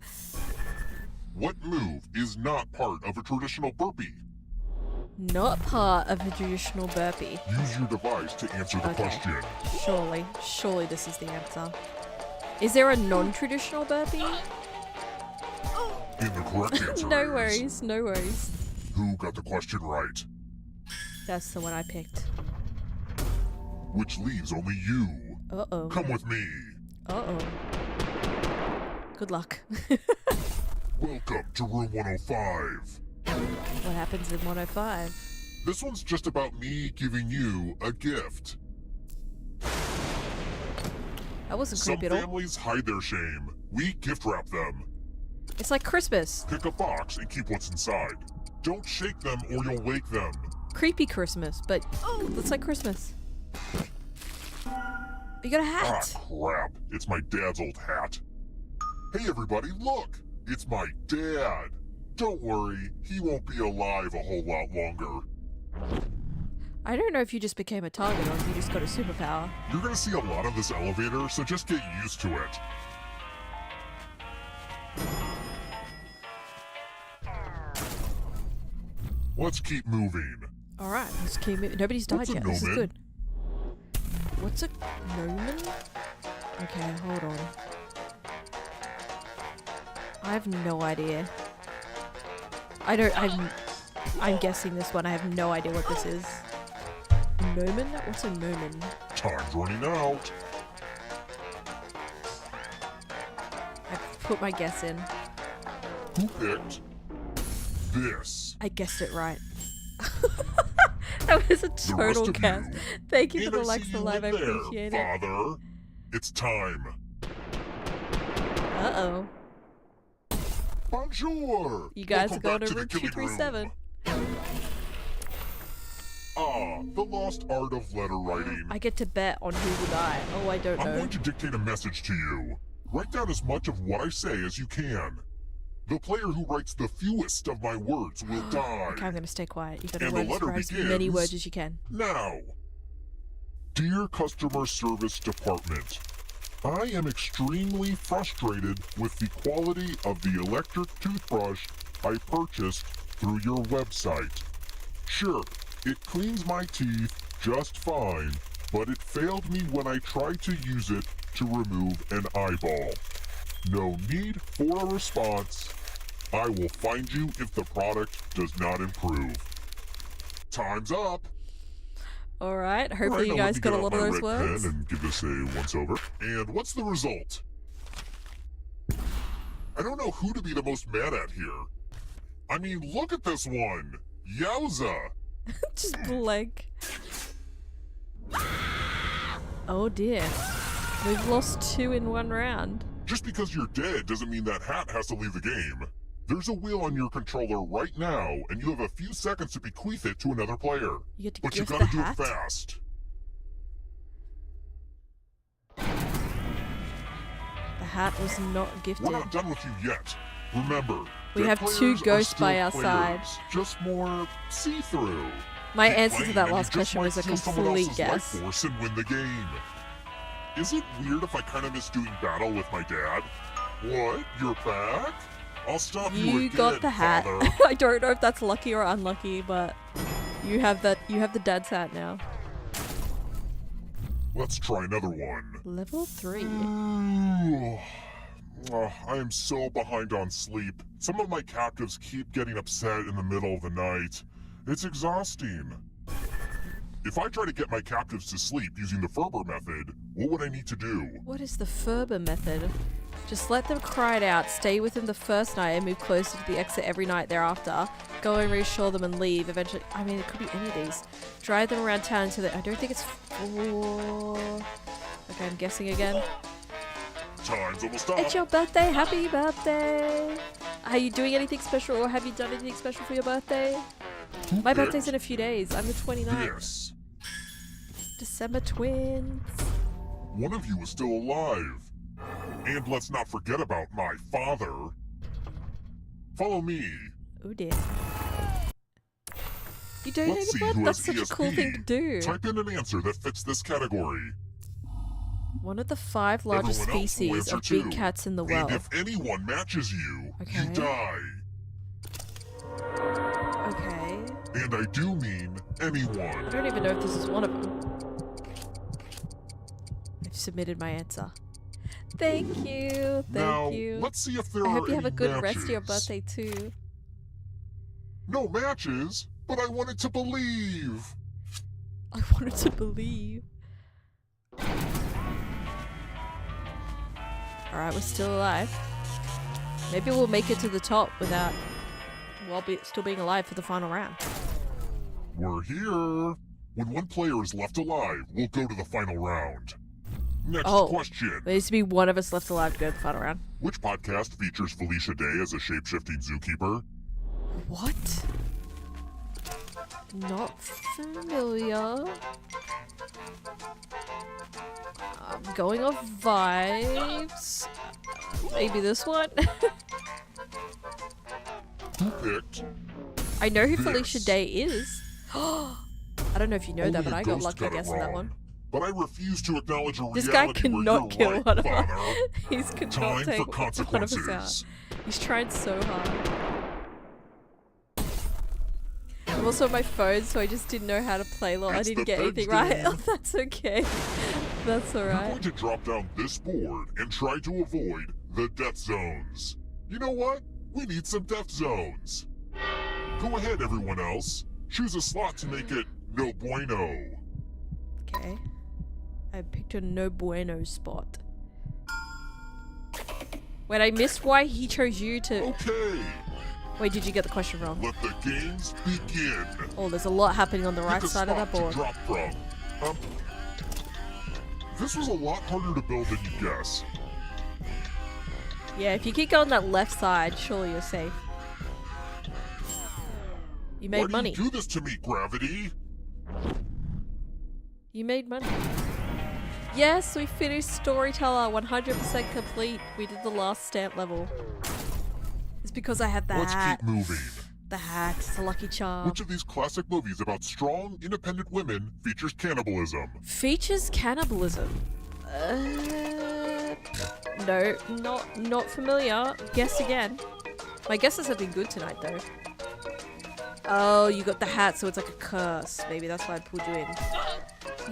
What move is not part of a traditional burpee? Not part of a traditional burpee. Use your device to answer the Okay. question. Surely this is the answer. Is there a non-traditional burpee? And the correct answer No is... no worries. Who got the question right? That's the one I picked. Which leaves only you. Uh-oh. Come with me. Uh-oh. Good luck. Welcome to room 105. What happens in 105? This one's just about me giving you a gift. That wasn't Some creepy at all. families hide their shame. We gift wrap them. It's like Christmas. Pick a box and keep what's inside. Don't shake them or you'll wake them. Creepy Christmas, but it's like Christmas. You got a Ah, hat. crap. It's my dad's old hat. Hey everybody, look! It's my dad. Don't worry, he won't be alive a whole lot longer. I don't know if you just became a target or if you just got a superpower. You're gonna see a lot of this elevator, so just get used to it. Let's keep moving. Alright, let's keep moving. Nobody's died What's a yet. This is gnomon? good. What's a gnomon? Okay, hold on. I have no idea. I'm guessing this one. I have no idea what this is. Gnomon? What's a gnomon? Time's running out. I put my guess in. Who picked this? I guessed it right. That was a The total rest of guess. you. Thank you for And the I likes see and you live. I in there, appreciate it. Father. It's time. Uh-oh. Bonjour. You guys Welcome are going back to the room killing 237. Ah, the lost art of letter writing. I get to bet on who will die. Oh, I don't I'm know. going to dictate a message to you. Write down as much of what I say as you can. The player who writes the fewest of my words will die. Okay, I'm going to stay quiet. You got to And the letter write as many begins words as you can. Now, dear customer service department, I am extremely frustrated with the quality of the electric toothbrush I purchased through your website. Sure, it cleans my teeth just fine, but it failed me when I tried to use it to remove an eyeball. No need for a response. I will find you if the product does not improve. Time's up. Alright, hopefully Alright, you now let guys me got a get out lot of my those red words. pen and give this a once-over. And what's the result? I don't know who to be the most mad at here. I mean, look at this one! Yowza! Just blank. Oh dear. We've lost 2 in 1 round. Just because you're dead doesn't mean that hat has to leave the game. There's a wheel on your controller right now, and you have a few seconds to bequeath it to another player. You get to But you gift gotta the do hat? it fast. The hat was not gifted. We're not done with you yet. Remember, We Dead have two players are ghosts still by our side. players, just more see-through. My Keep answer to playing that and you last just question might was a steal someone complete else's life guess. force and win the game. Is it weird if I kind of miss doing battle with my dad? What? You're back? I'll stop you You again, got the hat. father. I don't know if that's lucky or unlucky, but you have that. You have the dad's hat now. Let's try another one. Level 3. I am so behind on sleep. Some of my captives keep getting upset in the middle of the night. It's exhausting. If I try to get my captives to sleep using the Ferber method, what would I need to do? What is the Ferber method? Just let them cry it out, stay with them the first night and move closer to the exit every night thereafter. Go and reassure them and leave. Eventually, I mean, it could be any of these. Drive them around town until I don't think it's 4. Okay, I'm guessing again. Time's almost up. It's your birthday, happy birthday! Are you doing anything special or have you done anything special for your birthday? My birthday's in a few days. I'm the 29th. Yes. December twins. One of you is still alive. And let's not forget about my father. Follow me. Oh dear. You donated Let's see blood? who That's has such a cool thing to do. Type in an answer that fits this category. One of the 5 largest Everyone else will species answer of big too. cats in the And world. if anyone matches you, Okay. you die. Okay. And I do mean anyone. I don't even know if this is one of them. I've submitted my answer. Thank you. Now, Thank you. let's see if there I are hope you have a any good rest of your matches. birthday too. No matches, but I wanted to believe. I wanted to believe. Alright, we're still alive. Maybe we'll make it to the top without... while still being alive for the final round. We're here. When one player is left alive, we'll go to the final round. Next question. There needs to be one of us left alive to go to the final round. Which podcast features Felicia Day as a shape-shifting zookeeper? What? Not familiar. I'm going off vibes. Maybe this one? Who picked? I know who This. Felicia Day is. I don't know if you know that, Only but a I got ghost lucky got it guessing that wrong. one. But I refuse to acknowledge a This guy reality where cannot you're kill right, one of us. Father. He's cannot Time take for one of us out. consequences. He's trying so hard. I'm also on my phone, so I just didn't know how to play lol. I It's didn't the get anything Thursday. right. Oh, that's okay. That's You're alright. going to drop down this board and try to avoid the death zones. You know what? We need some death zones. Go ahead, everyone else. Choose a slot to make it no bueno. Okay. I picked a no bueno spot. Wait, I missed why he chose you to... Okay, Wait, did you get the question wrong? let the games begin. Oh, there's a lot happening on the right Pick a side of that spot board. to drop from. This was a lot harder to build than you guess. Yeah, if you keep going that left side, surely you're safe. You made Why money. do you do this to me, Gravity? You made money. Yes, we finished Storyteller, 100% complete. We did the last stamp level. It's because I had the Let's hat. keep moving. The hat, it's a lucky charm. Which of these classic movies about strong, independent women features cannibalism? Features cannibalism. No, not familiar. Guess again. My guesses have been good tonight, though. Oh, you got the hat, so it's like a curse. Maybe that's why I pulled you in.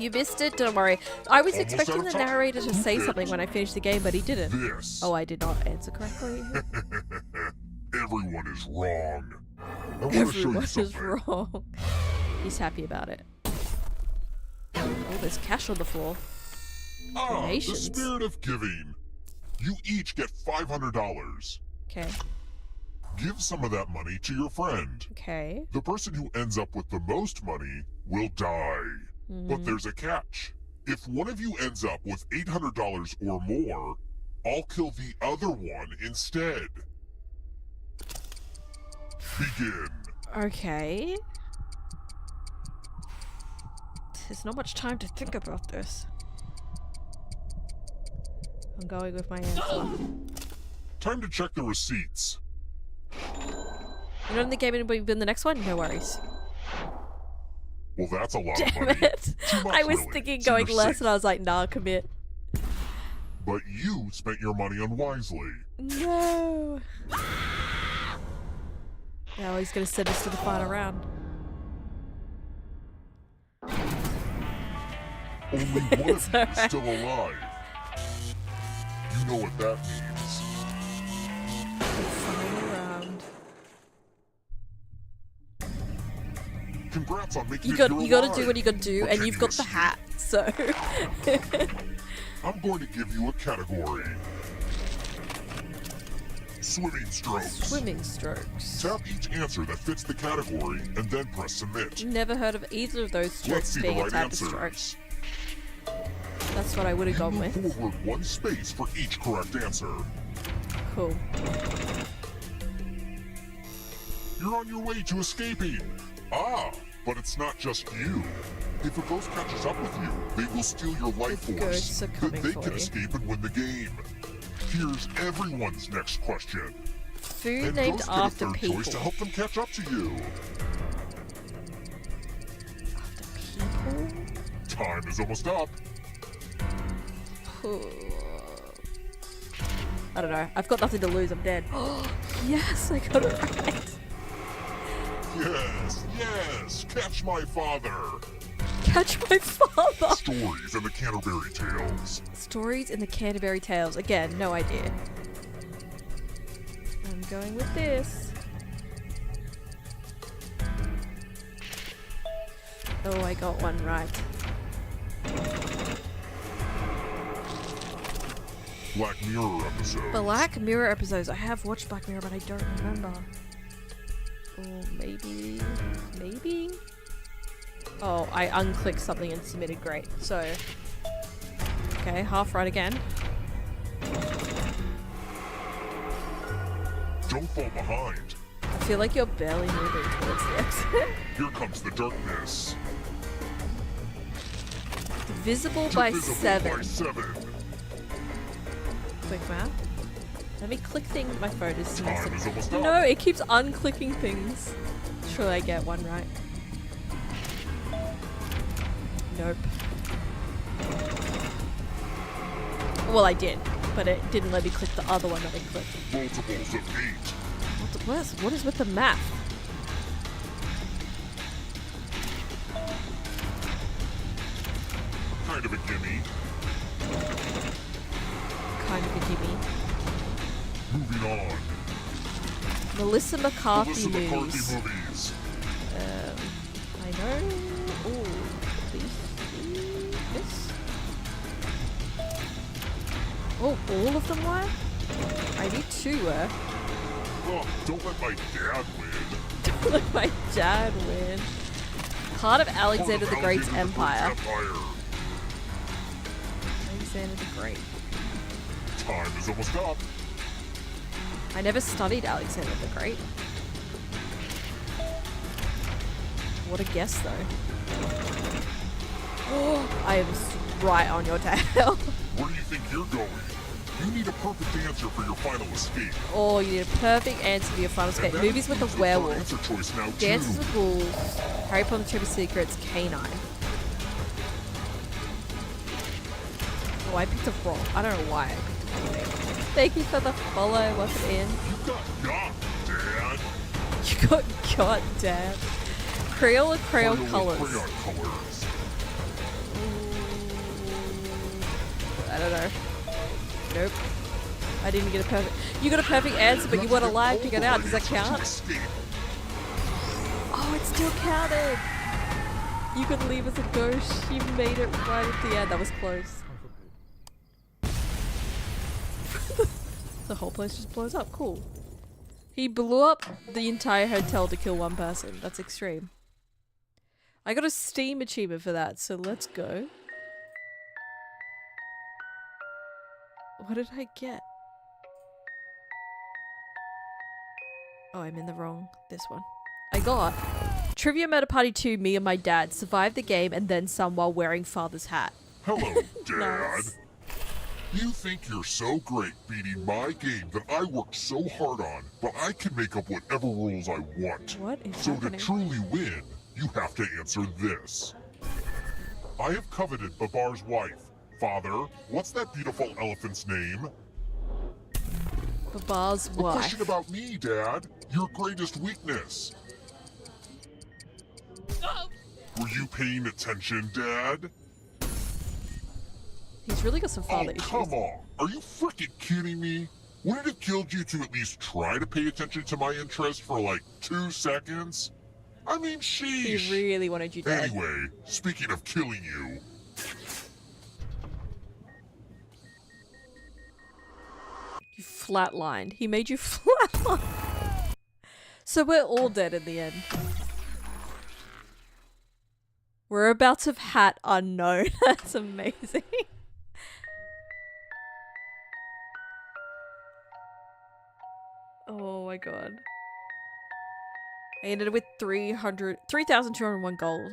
You missed it, don't worry. I was Almost expecting out the of time. narrator to say Yes. something when I finished the game, but he didn't. This. Oh, I did not answer correctly. Everyone is wrong. I want to show Everyone you is something. wrong. He's happy about it. Oh, there's cash on the floor. Ah, the Donations. spirit of giving. You each get $500. Okay, Give some of that money to your friend. okay. The person who ends up with the most money will die. But there's a catch. If one of you ends up with $800 or more, I'll kill the other one instead. Begin. Okay. There's not much time to think about this. I'm going with my answer. Time to check the receipts. You know, in the game and we've been the next one? No worries. Well, that's a lot of Damn money. it. Too much, I was really. thinking So going you're less safe. and I was like, nah, commit. But you spent your money unwisely. No. Now he's going to send us to the final round. Only one of you is alright. still alive. You know what that means. Final round. Congrats on making You it got through you got to alive. do what you got to do, But and can you've you got the escape? hat, so. I'm going to give you a category. Swimming strokes. Swimming strokes. Tap each answer that fits the category and then press submit. Never heard of either of those Let's strokes see the being a right type of stroke. answers. That's what I would have You gone move with. forward one space for each correct answer. Cool. You're on your way to escaping. Ah, but it's not just you. If a ghost catches up with you, they will steal your life The force. ghosts are Then coming they for can you. escape and win the game. Here's everyone's next question. Food And named ghosts get a after third people. choice to help them catch up to you. People? Time is almost up. I don't know. I've got nothing to lose. I'm dead. Yes, I got it right. Yes, catch my father. Catch my father. Stories in the Canterbury Tales. Stories in the Canterbury Tales. Again, no idea. I'm going with this. Oh, I got one right. Black Mirror episode. Black Mirror episodes. I have watched Black Mirror, but I don't remember. Oh, maybe. Maybe? Oh, I unclicked something and submitted. Great. So. Okay, half right again. Don't fall behind. I feel like you're barely moving towards the exit. Here comes the darkness. Visible by Divisible 7. by 7. Quick math. Let me click things. My phone is Time messing. is almost up. No, it keeps unclicking things. Surely I get one right. Nope. Well, I did, but it didn't let me click the other one that I clicked. Multiples of 8. What is with the math? Kind of a gimme. Kind of a gimme. Moving on. Melissa McCarthy Melissa movies. McCarthy movies. I know. Ooh, this. Oh, all of them were? I knew 2 were. Oh, don't let my dad win. Don't let my dad win. Part of Alexander Part the of Great's Alexander the Great's empire. Alexander the Great. Time is almost up. I never studied Alexander the Great. What a guess, though. Oh, I was right on your tail. Where do you think you're going? You need a perfect answer for your final escape. Oh, you need a perfect answer for your final escape. And that Movies with includes a the werewolf. answer choice now Dances too. with Wolves. Harry Potter and the Chamber of Secrets. Canine. Oh, I picked a wrong. I don't know why I picked a wrong thing. Thank you for the follow. Welcome in. You got Dad. You got goddamn. Creole or Creole Crayon colors? Crayon colors. I don't know. Nope. I didn't get a perfect. You got a perfect answer, but you weren't alive to get out. Does that count? Oh, it still counted. You could leave as a ghost. You made it right at the end. That was close. The whole place just blows up. Cool. He blew up the entire hotel to kill one person. That's extreme. I got a Steam achievement for that, so let's go. What did I get? Oh, I'm in the wrong. This one. I got Trivia Murder Party 2, me and my dad survived the game and then some while wearing father's hat. Hello, Dad. Nice. You think you're so great beating my game that I worked so hard on, but I can make up whatever rules I want. What is So happening? to truly win, you have to answer this. I have coveted Babar's wife. Father, what's that beautiful elephant's name? Babar's A wife. question about me, Dad. Your greatest weakness. Were you paying attention, Dad? He's really got some father issues. Come on. Are you freaking kidding me? Wouldn't it have killed you to at least try to pay attention to my interest for like 2 seconds? I mean, sheesh. He really wanted you dead. Anyway, speaking of killing you, You flatlined. He made you flatline. So we're all dead in the end. Whereabouts of hat unknown. That's amazing. Oh my god. I ended up with 3,201 gold.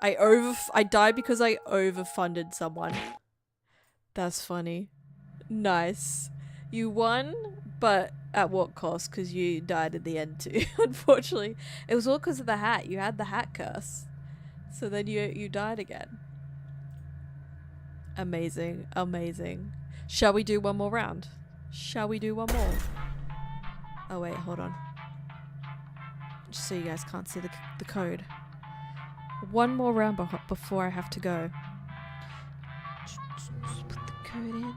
I died because I overfunded someone. That's funny. Nice. You won, but at what cost? Because you died in the end too, unfortunately. It was all because of the hat. You had the hat curse. So then you died again. Amazing. Amazing. Shall we do one more round? Shall we do one more? Oh wait, hold on. Just so you guys can't see the code. One more round before I have to go. Just put the code in.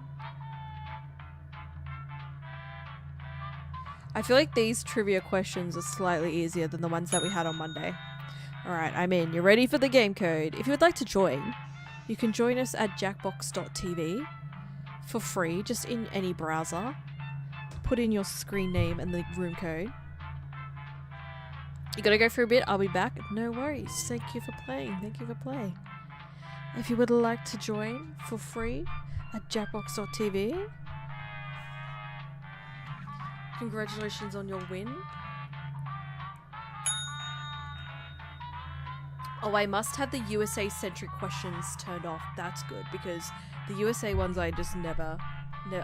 I feel like these trivia questions are slightly easier than the ones that we had on Monday. Alright, I'm in. You're ready for the game code. If you would like to join, you can join us at jackbox.tv for free, just in any browser. Put in your screen name and the room code. You gotta go for a bit, I'll be back. No worries. Thank you for playing. Thank you for playing. If you would like to join for free at jackbox.tv, congratulations on your win. Oh, I must have the USA-centric questions turned off. That's good, because the USA ones I just never...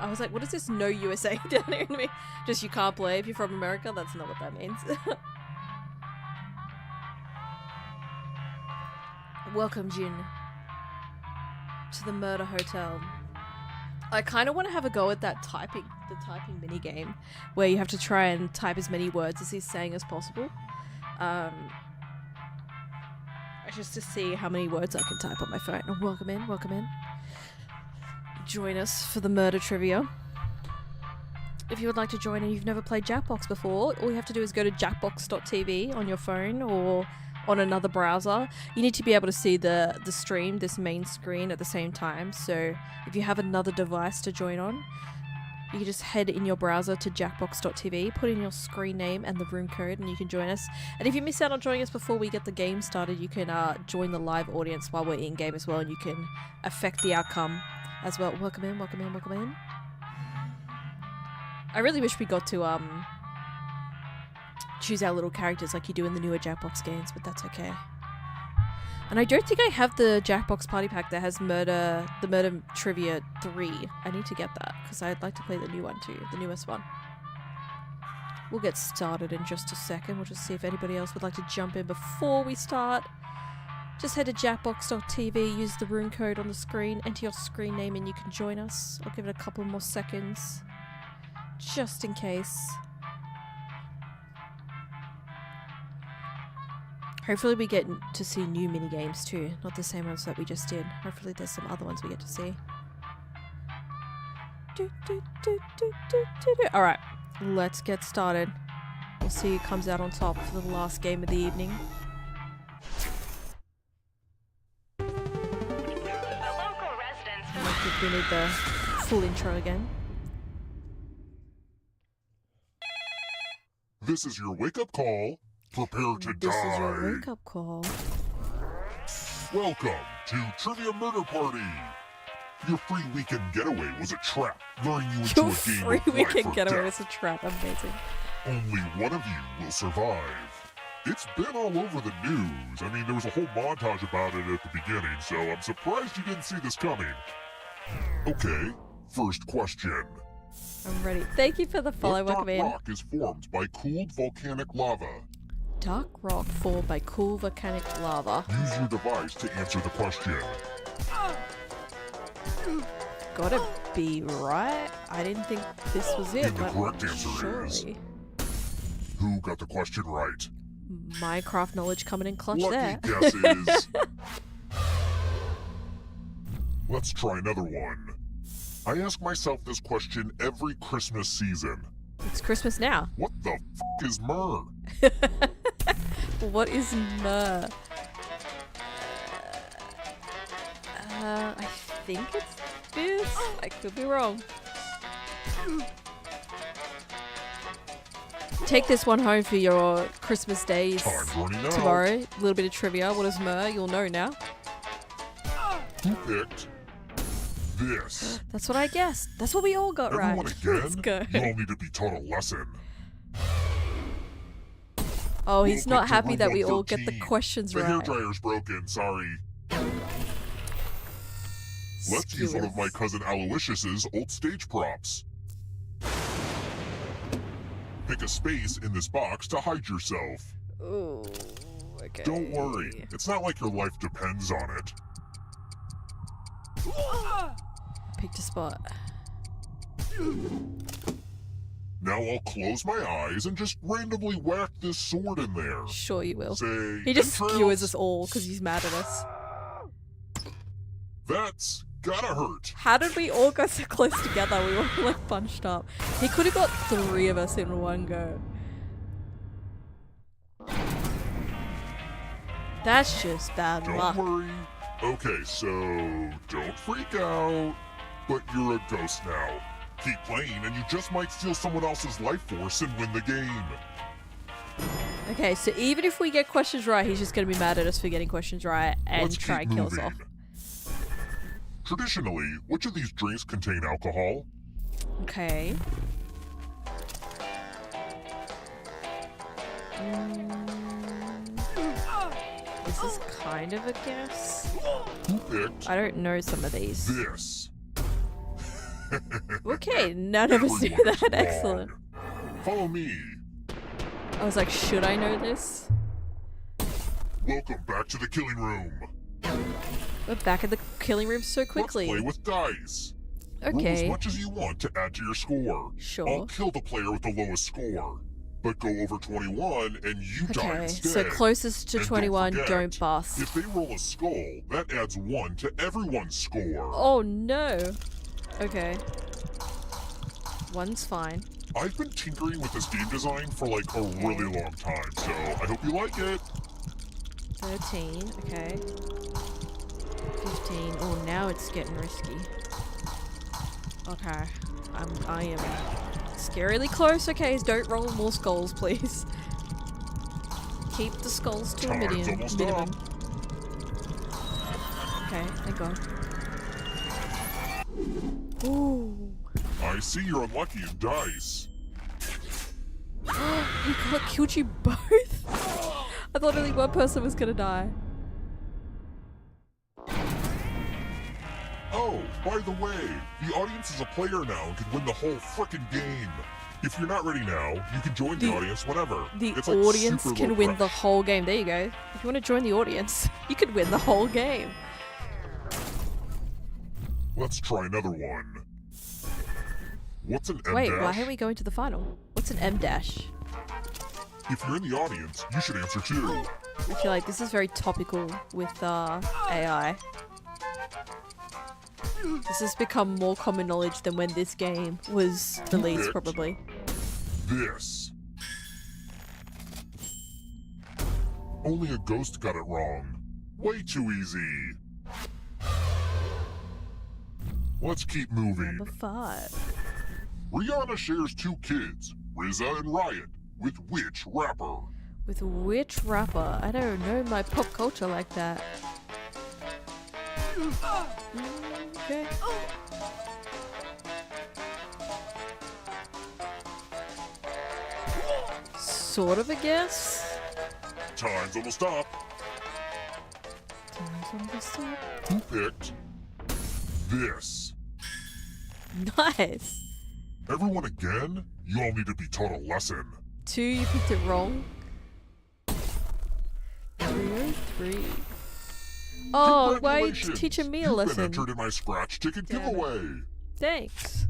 I was like, what is this no USA down here to me? Just you can't play if you're from America? That's not what that means. Welcome, Jin, to the murder hotel. I kind of want to have a go at that typing mini game, where you have to try and type as many words as he's saying as possible. Just to see how many words I can type on my phone. Oh, welcome in, welcome in. Join us for the murder trivia. If you would like to join and you've never played Jackbox before, all you have to do is go to jackbox.tv on your phone or on another browser. You need to be able to see the stream, this main screen at the same time. So if you have another device to join on, you can just head in your browser to jackbox.tv, put in your screen name and the room code, and you can join us. And if you miss out on joining us before we get the game started, you can join the live audience while we're in game as well, and you can affect the outcome as well. Welcome in, welcome in, welcome in. I really wish we got to choose our little characters like you do in the newer Jackbox games, but that's okay. And I don't think I have the Jackbox Party Pack that has the Murder Trivia 3. I need to get that, because I'd like to play the new one too, the newest one. We'll get started in just a second. We'll just see if anybody else would like to jump in before we start. Just head to jackbox.tv, use the room code on the screen, enter your screen name and you can join us. I'll give it a couple more seconds, just in case. Hopefully we get to see new mini-games too, not the same ones that we just did. Hopefully there's some other ones we get to see. Alright, let's get started. We'll see who comes out on top for the last game of the evening. The local residents I think we need the full intro again. this is your wake-up call. Prepare to This die. is your wake-up call. Welcome to Trivia Murder Party. Your free weekend getaway was a trap, luring you into Your a game free of life weekend or getaway death. is a trap. Amazing. Only one of you will survive. It's been all over the news. I mean, there was a whole montage about it at the beginning, so I'm surprised you didn't see this coming. Okay, first question. I'm ready. Thank you for the follow, What dark Aquaman. rock is formed by cooled volcanic lava? Dark rock formed by cool volcanic lava. Use your device to answer the question. Gotta be right. I didn't think this was it, And the but correct answer is- surely. Who got the question right? Minecraft knowledge coming in clutch Lucky there. guesses. Let's try another one. I ask myself this question every Christmas season. It's Christmas now. What the f*** is myrrh? What is myrrh? I think it's this. I could be wrong. Take this one home for your Christmas days Time's running out. tomorrow. A little bit of trivia. What is myrrh? You'll know now. Who picked this? That's what I guessed. That's what we all got Everyone right. again? Let's go. You all need to be taught a lesson. Oh, he's Welcome not to happy room that we all get the 113. questions The right. hairdryer's broken, sorry. Let's use one of my cousin Aloysius's old stage props. Pick a space in this box to hide yourself. Ooh, okay. Don't worry, it's not like your life depends on it. Picked a spot. Now I'll close my eyes and just randomly whack this sword in there. Sure you will. Say, He just entrails. skewers us all because he's mad at us. That's gotta hurt. How did we all go so close together? We were all like bunched up. He could have got 3 of us in one go. That's just bad Don't luck. worry. Okay, so don't freak out. But you're a ghost now. Keep playing and you just might steal someone else's life force and win the game. Okay, so even if we get questions right, he's just gonna be mad at us for getting questions right and Let's try keep and kill us moving. off. Traditionally, which of these drinks contain alcohol? Okay. This is kind of a guess. Who picked I don't know some of these. this? Okay, none of us knew Everyone is that. wrong. Excellent. Follow me. I was like, should I know this? Welcome back to the killing room. We're back at the killing room so Let's quickly. play with dice. Roll as Okay, much as you want to add to your score. sure. I'll kill the player with the lowest score. But go over 21 and you die Okay, instead. so closest to And 21, forget, don't bust. If they roll a skull, that adds 1 to everyone's score. Oh no. Okay. One's fine. I've been tinkering with this game design for like a really long time, so I hope you like it. 13, okay. 15. Oh, now it's getting risky. Okay. I am scarily close. Okay, don't roll more skulls, please. Keep the skulls to a Time's almost minimum. up. Okay, thank God. Ooh. I see you're unlucky in dice. He killed you both? I thought only one person was gonna die. Oh, by the way, the audience is a player now and can win the whole frickin' game. If you're not ready now, you can join the audience whenever. The It's like audience super can low win the pressure. whole game. There you go. If you want to join the audience, you could win the whole game. Let's try another one. What's an M Wait, dash? why are we going to the final? What's an M dash? If you're in the audience, you should answer too. I feel like this is very topical with AI. This has become more common knowledge than when this game was released, probably. This. Only a ghost got it wrong. Way too easy. Let's keep moving. Number 5. Rihanna shares 2 kids, RZA and Riot, with which rapper? With which rapper? I don't know my pop culture like that. Okay. Sort of a guess. Time's almost up. Time's almost up. Who picked this? Nice. Everyone again? You all need to be taught a lesson. 2, you picked it wrong. 303. Oh, why are you Congratulations! teaching me a You've lesson? been entered in my scratch ticket Damn it. giveaway. Thanks.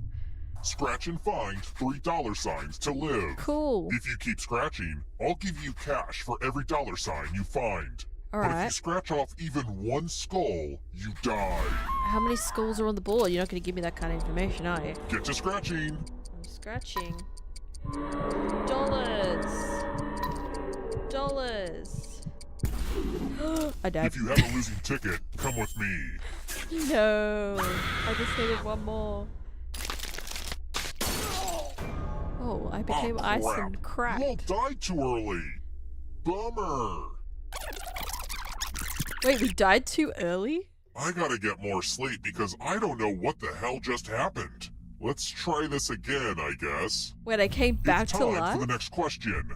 Scratch and find $3 to live. Cool. If you keep scratching, I'll give you cash for every $sign you find. But if you Alright. scratch off even one skull, you die. How many skulls are on the board? You're not going to give me that kind of information, are you? Get to scratching. I'm scratching. Dollars. I died. If you have a losing ticket, come with me. No. I just needed one more. Oh, I became Ah, ice crap. and crack. You all died too early. Bummer. Wait, we died too early? I gotta get more sleep because I don't know what the hell just happened. Let's try this again, I guess. Wait, I came back It's to time for life? the next question.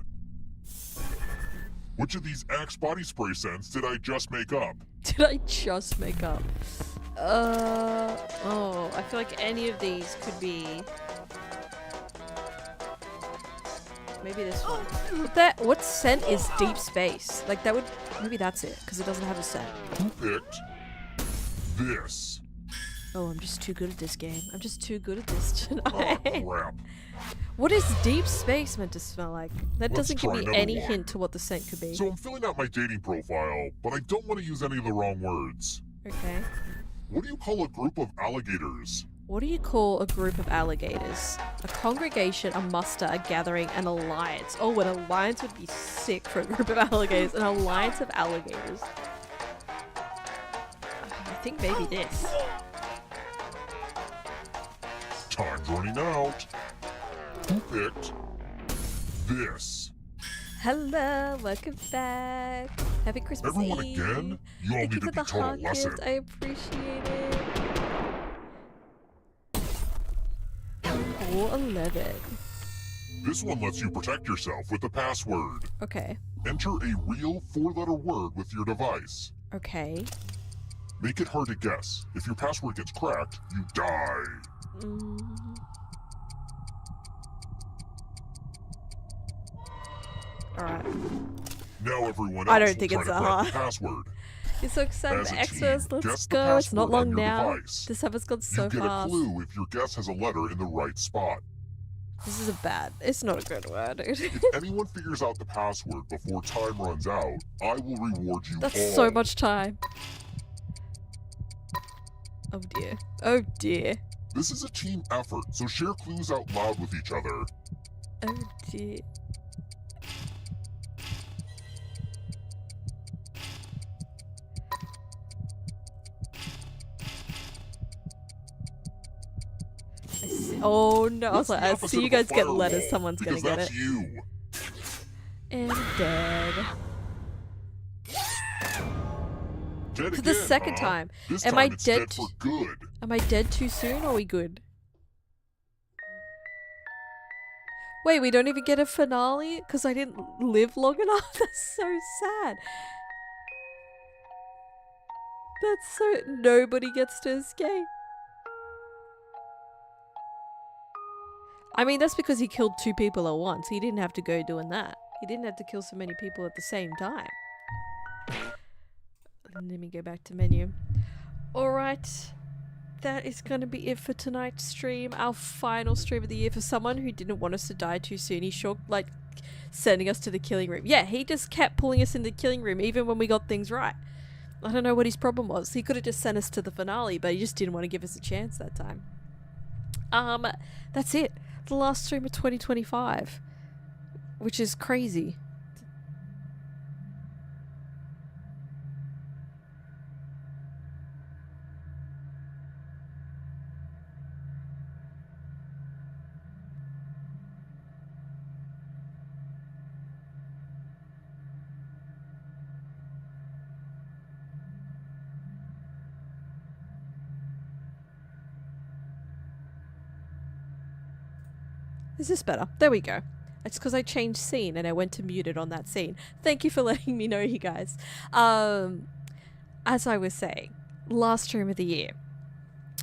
Which of these Axe body spray scents did I just make up? Did I just make up? Oh, I feel like any of these could be... Maybe this one. What scent is Deep Space? Like that would, maybe that's it, because it doesn't have a scent. Who picked this? Oh, I'm just too good at this game. I'm just too good at this Oh, tonight. crap. What is Deep Space meant to smell like? That Let's doesn't give try me another any one. hint to what the scent could be. So I'm filling out my dating profile, but I don't want to use any of the wrong words. Okay. What do you call a group of alligators? What do you call a group of alligators? A congregation, a muster, a gathering, an alliance. Oh, an alliance would be sick for a group of alligators. An alliance of alligators. I think maybe this. Time's running out. Who picked this? Hello, welcome back. Happy Christmas Everyone Eve. again? You all Thank need you to for be the taught heart a lesson. gift. I appreciate it. 411. This one lets you protect yourself with a password. Okay. Enter a real 4-letter word with your device. Okay. Make it hard to guess. If your password gets cracked, you die. Alright. Now everyone else I don't will think try it's to that crack hard. the password. You're so excited As for a Extras. team, Let's guess the go. It's not password on long your now. device. This episode's gone so you get fast. a clue if your guess has a letter in the right spot. This is a bad. It's not a good word, dude. If anyone figures out the password before time runs out, I will reward you That's all. so much time. Oh dear. Oh dear. This is a team effort, so share clues out loud with each other. Oh dear. I see. Oh no, I was What's like, the I opposite see you of a guys get letters, firewall? someone's gonna Because get that's it. you. And dead. Dead For the again, second huh? time. This Am time I it's dead dead for good. Am I dead too soon or are we good? Wait, we don't even get a finale? Because I didn't live long enough? That's so sad. That's so... Nobody gets to escape. I mean, that's because he killed 2 people at once. He didn't have to go doing that. He didn't have to kill so many people at the same time. Let me go back to menu. Alright. That is going to be it for tonight's stream. Our final stream of the year. For someone who didn't want us to die too soon, he sure, like, sending us to the killing room. Yeah, he just kept pulling us in the killing room even when we got things right. I don't know what his problem was. He could have just sent us to the finale, but he just didn't want to give us a chance that time. That's it. The last stream of 2025. Which is crazy. Is this better? There we go. It's because I changed scene and I went to muted on that scene. Thank you for letting me know, you guys. As I was saying, last stream of the year.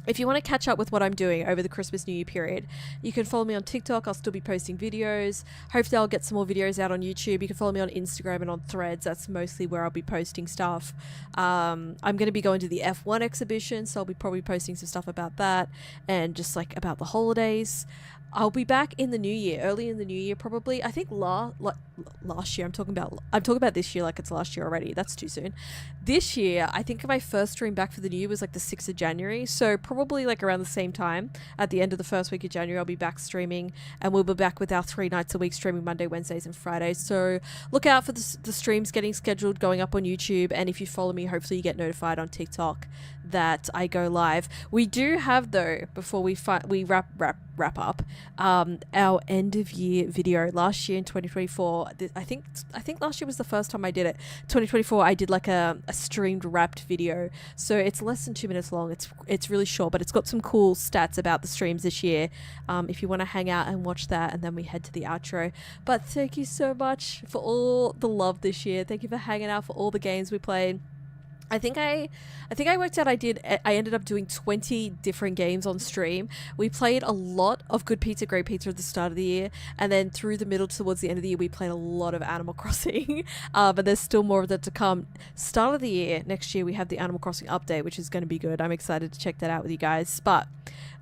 if you want to catch up with what I'm doing over the Christmas New Year period, you can follow me on TikTok. I'll still be posting videos. Hopefully I'll get some more videos out on YouTube. You can follow me on Instagram and on Threads. That's mostly where I'll be posting stuff. I'm going to be going to the F1 exhibition, so I'll be probably posting some stuff about that and just like about the holidays. I'll be back in the new year, early in the new year probably. I think last year. I'm talking about this year like it's last year already. That's too soon. This year, I think my first stream back for the new year was like the 6th of January. So probably like around the same time, at the end of the first week of January, I'll be back streaming, and we'll be back with our 3 nights a week streaming Monday, Wednesdays, and Fridays. So look out for the streams getting scheduled, going up on YouTube, and if you follow me, hopefully you get notified on TikTok that I go live. We do have, though, before we wrap up, our end of year video. Last year in 2024, I think last year was the first time I did it. 2024, I did like a streamed wrapped video, so it's less than 2 minutes long. It's really short, but it's got some cool stats about the streams this year. If you want to hang out and watch that, and then we head to the outro. But thank you so much for all the love this year. Thank you for hanging out, for all the games we played. I think I worked out I ended up doing 20 different games on stream. We played a lot of Good Pizza, Great Pizza at the start of the year, and then through the middle towards the end of the year, we played a lot of Animal Crossing. But there's still more of that to come. Start of the year, next year, we have the Animal Crossing update, which is going to be good. I'm excited to check that out with you guys. But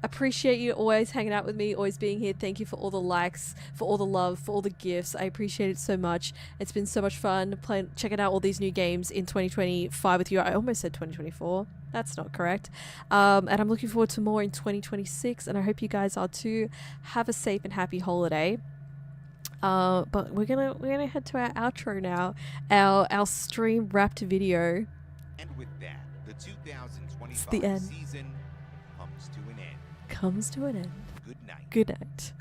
appreciate you always hanging out with me, always being here. Thank you for all the likes, for all the love, for all the gifts. I appreciate it so much. It's been so much fun checking out all these new games in 2025 with you. I almost said 2024. That's not correct. And I'm looking forward to more in 2026, and I hope you guys are too. Have a safe and happy holiday. But we're gonna head to our outro now, our stream wrapped video. And with that, the 2025 It's the end. season comes to an end. Comes to an end. Good night. Good night.